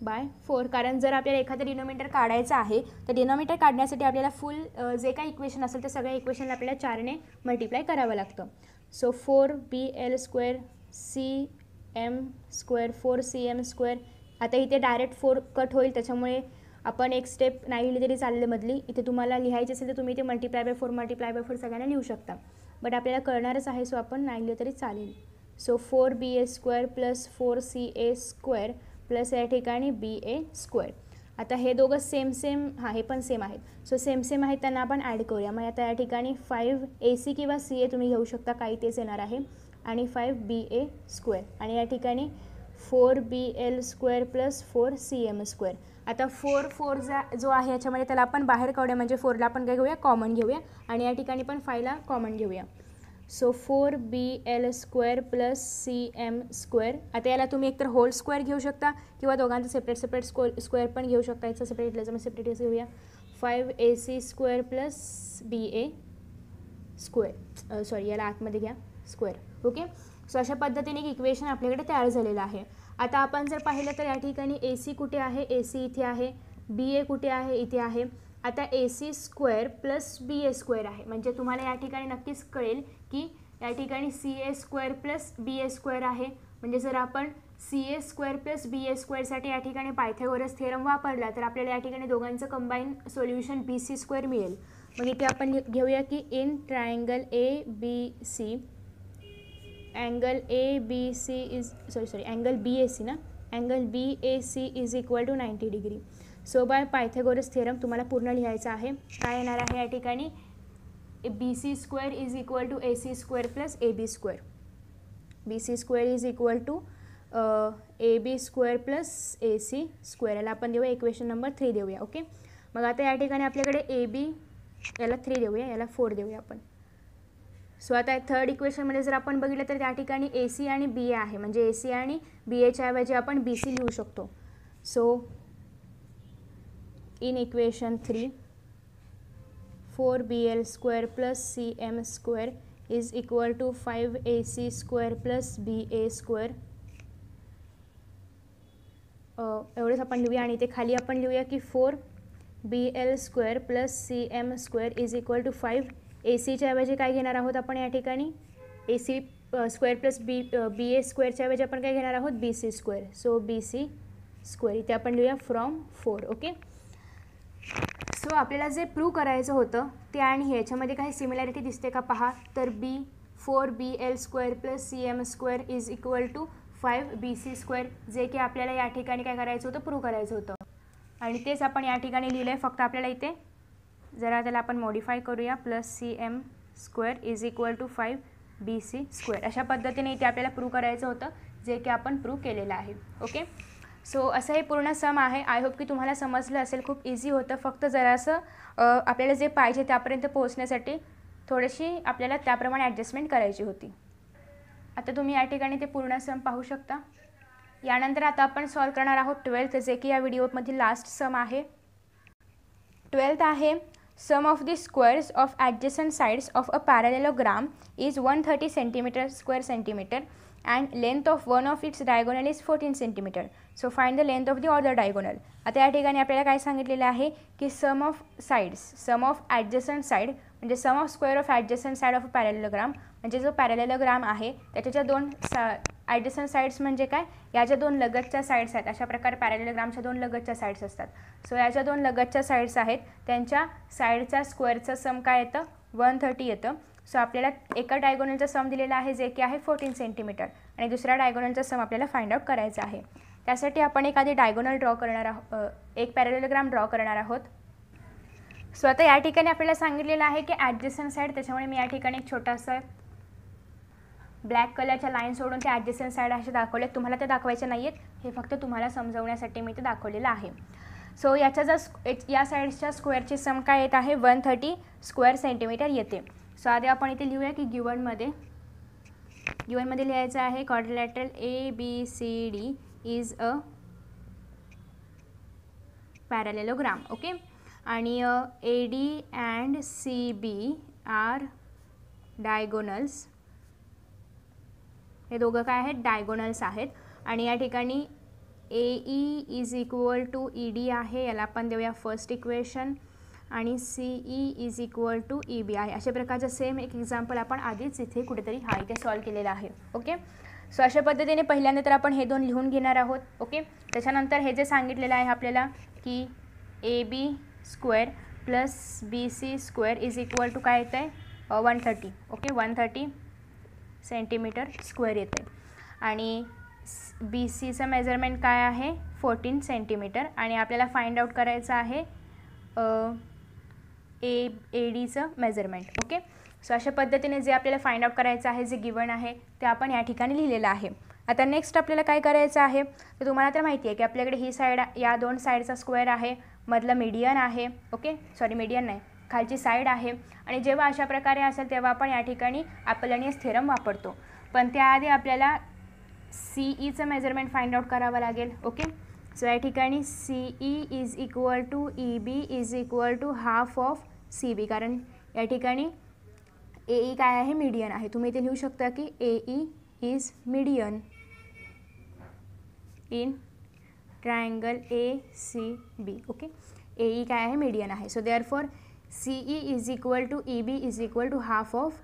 बाय 4, कारण जर आपल्याला एखादं डिनॉमिनेटर काढायचं आहे तर डिनॉमिनेटर काढण्यासाठी आपल्याला फुल जे काही इक्वेशन असेल त्या सगळ्या इक्वेशनला आपल्याला 4ने मल्टिप्लाय करावं लागतं. So 4BL square CM square 4CM square. आता इथे डायरेक्ट 4 कट होईल, त्याच्यामुळे आपण एक स्टेप नाही लिहिली तरी चालले मधली. इथे तुम्हाला लिहायचे असेल तर तुम्ही इथे मल्टिप्लाय बाय 4 सगळ्यांना लिहू शकता, बट आपल्याला कळणारच आहे, सो आपण नाही लिहिलं तरी चालेल. So 4BA square plus 4CA square plus या ठिकाणी BA स्क्वेअर. आता हे दोघं सेम हे पण सेम आहेत, सो सेम आहेत, त्यांना आपण ॲड करूया. मग आता या ठिकाणी 5AC किंवा CA तुम्ही घेऊ शकता, काही तेच येणार आहे, आणि 5BA स्क्वेअर, आणि या ठिकाणी 4BL square plus 4CM square. आता 4 जो आहे याच्यामध्ये त्याला आपण बाहेर काढूया, म्हणजे 4ला आपण काय घेऊया, कॉमन घेऊया, आणि या ठिकाणी पण 5ला कॉमन घेऊया. So 4BL square plus CM square. आता याला तुम्ही एकतर होल स्क्वेअर घेऊ शकता किंवा दोघांचं सेपरेट स्क्वेअर पण घेऊ शकता. याचं सेपरेट घेतलं तर सेपरेट घेऊया. 5AC square plus BA square, sorry याला आतमध्ये घ्या स्क्वेअर. ओके, सो अशा पद्धतीने एक इक्वेशन आपल्याकडे तयार झालेलं आहे. आता आपण जर पाहिलं तर या ठिकाणी AC कुठे आहे, AC इथे आहे, BA कुठे आहे, इथे आहे. आता AC square plus BA square आहे, म्हणजे तुम्हाला या ठिकाणी नक्कीच कळेल की या ठिकाणी CA square plus BA square आहे. म्हणजे जर आपण CA स्क्वेअर प्लस BA स्क्वेअरसाठी या ठिकाणी पायथागोरस थिअरम वापरला तर आपल्याला या ठिकाणी दोघांचं कंबाईन सोल्युशन BC स्क्वेअर मिळेल. मग इथे आपण घेऊया की in triangle ABC angle ABC is angle BAC ना, angle BAC is equal to 90 degree. So by Pythagoras theorem तुम्हाला पूर्ण लिहायचं आहे. काय येणार आहे या ठिकाणी, BC square is equal to AC square plus AB square. BC square is equal to AB square plus AC square. याला आपण देऊया इक्वेशन नंबर 3 देऊया. ओके, मग आता या ठिकाणी आपल्याकडे AB याला 3 देऊया, याला 4 देऊया आपण. सो आता थर्ड इक्वेशनमध्ये जर आपण बघितलं तर त्या ठिकाणी AC आणि BA आहे, म्हणजे AC आणि BAच्या ऐवजी आपण BC लिहू शकतो. So in equation 3 4BL square plus CM square is equal to 5AC square plus BA square. एवढंच आपण लिहूया, आणि ते खाली आपण लिहूया की 4BL square plus CM square is equal to 5. ACच्या ऐवजी काय घेणार आहोत आपण या ठिकाणी, AC स्क्वेअर प्लस BA स्क्वेअरच्या ऐवजी आपण काय घेणार आहोत, BC square. So BC square इथे आपण लिहूया फ्रॉम 4. ओके, सो आपल्याला जे प्रूव्ह करायचं होतं ते आणि ह्याच्यामध्ये काही सिमिलॅरिटी दिसते का पहा, तर 4BL square plus CM square is equal to 5BC square, जे की आपल्याला या ठिकाणी काय करायचं होतं, प्रूव्ह करायचं होतं, आणि तेच आपण या ठिकाणी लिहिलं आहे. फक्त आपल्याला इथे जरा त्याला आपण मॉडिफाय करूया, plus CM square is equal to 5BC square. अशा पद्धतीने इथे आपल्याला प्रूव्ह करायचं होतं, जे की आपण प्रूव्ह केलेलं आहे. ओके, सो असं हे पूर्ण सम आहे. आय होप की तुम्हाला समजलं असेल. खूप इझी होतं, फक्त जरासं आपल्याला जे पाहिजे त्यापर्यंत पोहोचण्यासाठी थोडीशी आपल्याला त्याप्रमाणे ॲडजस्टमेंट करायची होती. आता तुम्ही या ठिकाणी ते पूर्ण सम पाहू शकता. यानंतर आता आपण सॉल्व करणार आहोत 12th, जे की या व्हिडिओमध्ये लास्ट सम आहे. 12th आहे. sum of the squares of adjacent sides of a parallelogram is 130 cm² and length of one of its diagonal is 14 cm. So find the length of the other diagonal. आता या ठिकाणी आपल्याला काय सांगितलेलं आहे की sum of sides, sum of adjacent side म्हणजे sum of square of adjacent side of a parallelogram, म्हणजे जो पॅरेललोग्राम आहे त्याच्या दोन ॲडजसंट साइड्स म्हणजे काय, या ज्या दोन लगतच्या साइड्स आहेत, अशा प्रकारे पॅरेललोग्रामच्या दोन लगतच्या साइड्स असतात. सो याच्या दोन लगतच्या साइड्स आहेत त्यांच्या साइडचा स्क्वेअरचं सम काय येतं 130 येतं. सो आपल्याला एका डायगोनलचा सम दिलेला आहे जे की आहे 14 cm आणि दुसऱ्या डायगोनलचा सम आपल्याला फाइंड आउट करायचा आहे. त्यासाठी आपण एखादी डायगोनल ड्रॉ करणार आहोत, एक पॅरेललोग्राम ड्रॉ करणार आहोत. सो आता या ठिकाणी आपल्याला सांगितलेलं आहे की ॲडजसंट साइड, त्याच्यामुळे मी या ठिकाणी एक छोटासा ब्लॅक कलरच्या लाईन सोडून ते ॲडजसंट साइड असे दाखवले. तुम्हाला ते दाखवायचे नाही आहेत, हे फक्त तुम्हाला समजवण्यासाठी मी ते दाखवलेलं आहे. सो याच्या या साईडच्या स्क्वेअरची सम काय येत आहे 130 स्क्वेअर सेंटीमीटर येते. सो आधी आपण इथे लिहूया की गिवनमध्ये लिहायचं आहे quadrilateral ABCD is a parallelogram. Okay, आणि AD and CB are diagonals, हे दोघं काय आहेत डायगोनल्स आहेत. आणि या ठिकाणी AE is equal to ED आहे, याला आपण देऊया फर्स्ट इक्वेशन, आणि CE is equal to EB आहे. अशा प्रकारचं सेम एक एक्झाम्पल आपण आधीच इथे कुठेतरी इथे सॉल्व केलेला आहे. ओके, सो अशा पद्धतीने पहिल्यांदा तर आपण हे दोन लिहून घेणार आहोत. ओके, त्याच्यानंतर हे जे सांगितलेलं आहे आपल्याला की AB square plus BC square is equal to काय येतं आहे 130. ओके, 130 सेंटीमीटर स्क्वेअर येते आणि BCचं मेजरमेंट काय आहे 14 सेंटीमीटर आणि आपल्याला फाइंड आउट करायचं आहे ADचं मेजरमेंट. ओके, सो अशा पद्धतीने जे आपल्याला फाइंड आउट करायचं आहे, जे गिवन आहे ते आपण या ठिकाणी लिहिलेलं आहे. आता नेक्स्ट आपल्याला काय करायचं आहे तर तुम्हाला तर माहिती आहे की आपल्याकडे ही साईड, या दोन साईडचा स्क्वेअर आहे, मधलं मीडियन आहे. ओके, सॉरी मीडियन नाही, खालची साईड आहे. आणि जेव्हा अशा प्रकारे असेल तेव्हा आपण या ठिकाणी अपोलोनियस थेरम वापरतो. पण त्याआधी आपल्याला CEचं मेजरमेंट फाइंड आउट करावं लागेल. ओके, सो या ठिकाणी CE is equal to EB is equal to half of CB, कारण या ठिकाणी AE काय आहे मीडियन आहे. तुम्ही इथे लिहू शकता की AE is median in triangle ACB. Okay, AE काय आहे मीडियन आहे. So therefore CE is equal to EB is equal to half of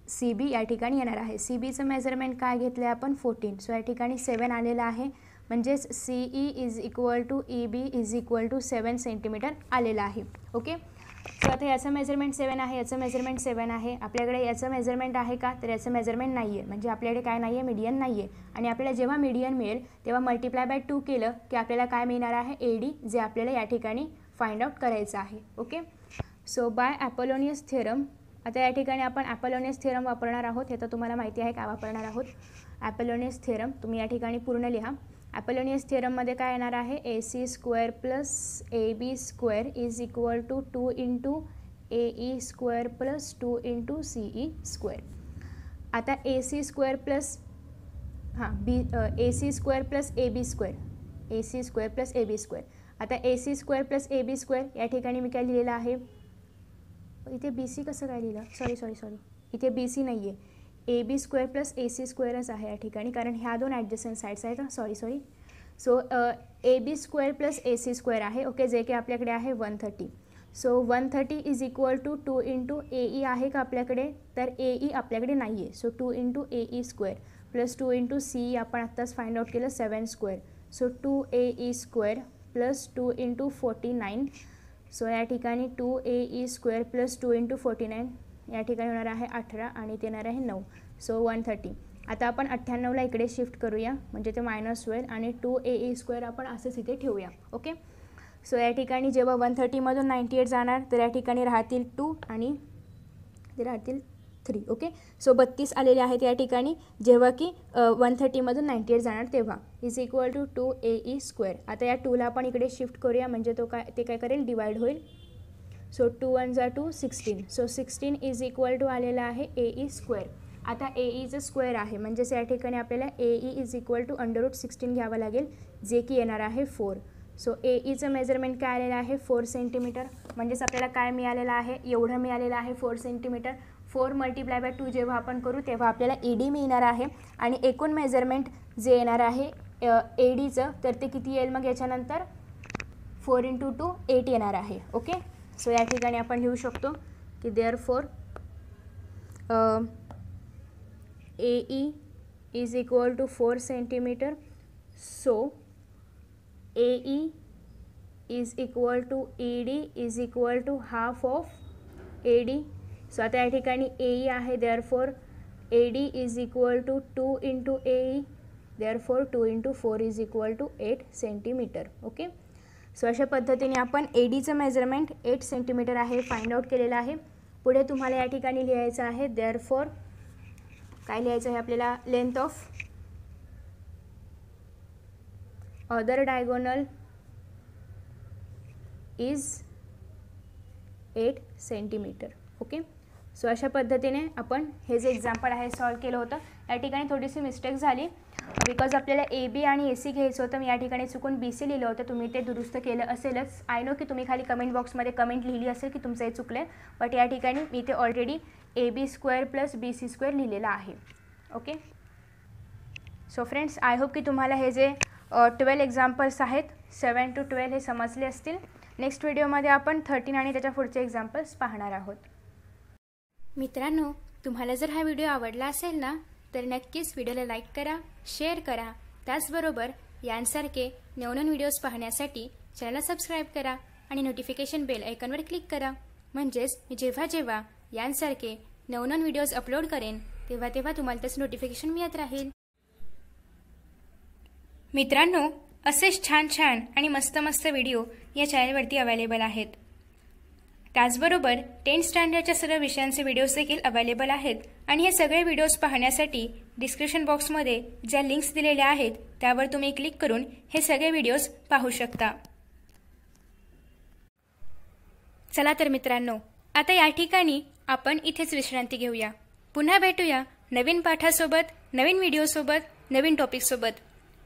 CB या ठिकाणी येणार आहे. CBचं मेजरमेंट काय घेतलं आहे आपण 14. सो या ठिकाणी 7 आलेलं आहे, म्हणजेच CE is equal to EB is equal to 7 centimetre आलेलं आहे. ओके, सो आता याचं मेजरमेंट 7 आहे, याचं मेजरमेंट 7 आहे. आपल्याकडे याचं मेजरमेंट आहे का तर याचं मेजरमेंट नाही आहे, म्हणजे आपल्याकडे काय नाही आहे मीडियन नाही आहे. आणि आपल्याला जेव्हा मीडियन मिळेल तेव्हा मल्टिप्लाय बाय 2 केलं की आपल्याला काय मिळणार आहे AD, जे आपल्याला या ठिकाणी फाइंड आउट करायचं आहे. Okay, so by Apollonius theorem, आता या ठिकाणी आपण अपोलोनियस थेरम वापरणार आहोत. हे तर तुम्हाला माहिती आहे काय वापरणार आहोत अपोलोनियस थेरम. तुम्ही या ठिकाणी पूर्ण लिहा. अपोलोनियस थेरममध्ये काय येणार आहे AC square plus AB square is equal to 2 into AE square plus 2 into CE square. आता AC square plus AC square plus AB square, AC square plus AB square. आता AC square plus AB square या ठिकाणी मी काय लिहिलेलं आहे, इथे BC कसं काय लिहिलं, सॉरी इथे BC नाही आहे, AB स्क्वेअर प्लस AC स्क्वेअरच आहे या ठिकाणी, कारण ह्या दोन ॲडजसंट साईड्स आहेत. Sorry so AB square plus AC square आहे. ओके, जे की आपल्याकडे आहे 130. सो 130 is equal to 2 into AE आहे का आपल्याकडे, तर AE आपल्याकडे नाही आहे. सो 2 into AE square plus 2 into CE आपण आत्ताच फाइंड आउट केलं 7 square. So 2 AE square plus 2 into 49. So या ठिकाणी 2 AE स्क्वेअर प्लस 2 इंटू 49 या ठिकाणी होणार आहे 18 आणि ते येणार आहे 9. सो 130. आता आपण 98ला इकडे शिफ्ट करूया म्हणजे ते मायनस होईल आणि 2 AE स्क्वेअर आपण असंच इथे ठेवूया. ओके, सो या ठिकाणी जेव्हा 130मधून 98 जाणार तर या ठिकाणी राहतील 2 आणि ते राहतील 3. ओके, सो 32 आलेले आहेत या ठिकाणी जेव्हा की 130मधून 98 जाणार तेव्हा. Is equal to 2 AE square. आता या 2ला आपण इकडे शिफ्ट करूया म्हणजे ते काय करेल डिवाइड होईल. सो 2 1 जा 2 16. सो 16 इज इक्वल टू आलेला आहे AE स्क्वेअर. आता AEचं स्क्वेअर आहे म्हणजेच या ठिकाणी आपल्याला AE इज इक्वल टू √16 घ्यावं लागेल, जे की येणार आहे 4. सो AEचं मेजरमेंट काय आलेलं आहे 4 सेंटीमीटर. म्हणजेच आपल्याला काय मिळालेलं आहे, एवढं मिळालेलं आहे 4 सेंटीमीटर. 4 × 2 जेव्हा आपण करू तेव्हा आपल्याला AD मिळणार आहे आणि एकूण मेजरमेंट जे येणार आहे ADचं तर ते किती येईल मग याच्यानंतर 4 × 2 8 येणार आहे. ओके, सो या ठिकाणी आपण लिहू शकतो की therefore AE is equal to 4 centimetre. So AE is equal to ED is equal to half of AD. So आता या ठिकाणी AE आहे, therefore AD is equal to 2 × AE, therefore 2 × 4 is equal to 8 centimetre. Okay, so अशा पद्धतीने आपण ADचं measurement 8 centimetre आहे find out केलेलं आहे. पुढे तुम्हाला या ठिकाणी लिहायचं आहे देअरफॉर काय लिहायचं आहे आपल्याला, length of other diagonal is 8 centimetre. Okay, so अशा पद्धतीने आपण हे जे एक्झाम्पल आहे सॉल्व केलं होतं. या ठिकाणी थोडीशी मिस्टेक झाली बिकॉज आपल्याला AB आणि AC घ्यायचं होतं. मी या ठिकाणी चुकून BC लिहिलं होतं, तुम्ही ते दुरुस्त केलं असेलच. आय नो की तुम्ही खाली कमेंट बॉक्समध्ये कमेंट लिहिली असेल की तुमचं हे चुकलं आहे, बट या ठिकाणी मी ते ऑलरेडी AB² + BC² लिहिलेलं आहे. Okay, so friends I hope की तुम्हाला हे जे 12 एक्झाम्पल्स आहेत 7 to 12 हे समजले असतील. नेक्स्ट व्हिडिओमध्ये आपण 13 आणि त्याच्या पुढचे एक्झाम्पल्स पाहणार आहोत. मित्रांनो, तुम्हाला जर हा व्हिडिओ आवडला असेल ना तर नक्कीच व्हिडिओला लाईक करा, शेअर करा. त्याचबरोबर यांसारखे नवनवीन व्हिडिओज पाहण्यासाठी चॅनलला सबस्क्राईब करा आणि नोटिफिकेशन बेल आयकॉनवर क्लिक करा. म्हणजेच मी जेव्हा जेव्हा यांसारखे नवनवीन व्हिडिओज अपलोड करेन तेव्हा तेव्हा तुम्हाला त्याचं नोटिफिकेशन मिळत राहील. मित्रांनो, असेच छान छान आणि मस्त मस्त व्हिडिओ या चॅनलवरती अवेलेबल आहेत. त्याचबरोबर 10th स्टँडर्डच्या सर्व विषयांचे व्हिडिओज देखील अवेलेबल आहेत आणि हे सगळे व्हिडिओज पाहण्यासाठी डिस्क्रिप्शन बॉक्समध्ये ज्या लिंक्स दिलेल्या आहेत त्यावर तुम्ही क्लिक करून हे सगळे व्हिडिओज पाहू शकता. चला तर मित्रांनो, आता या ठिकाणी आपण इथेच विश्रांती घेऊया. पुन्हा भेटूया नवीन पाठासोबत, नवीन व्हिडिओसोबत, नवीन टॉपिकसोबत.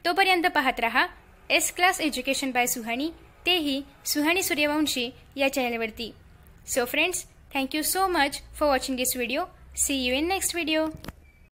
तोपर्यंत पाहत रहा S class education by Suhani, तेही सुहानी सूर्यवंशी या चॅनलवरती. So friends, thank you so much for watching this video. See you in next video.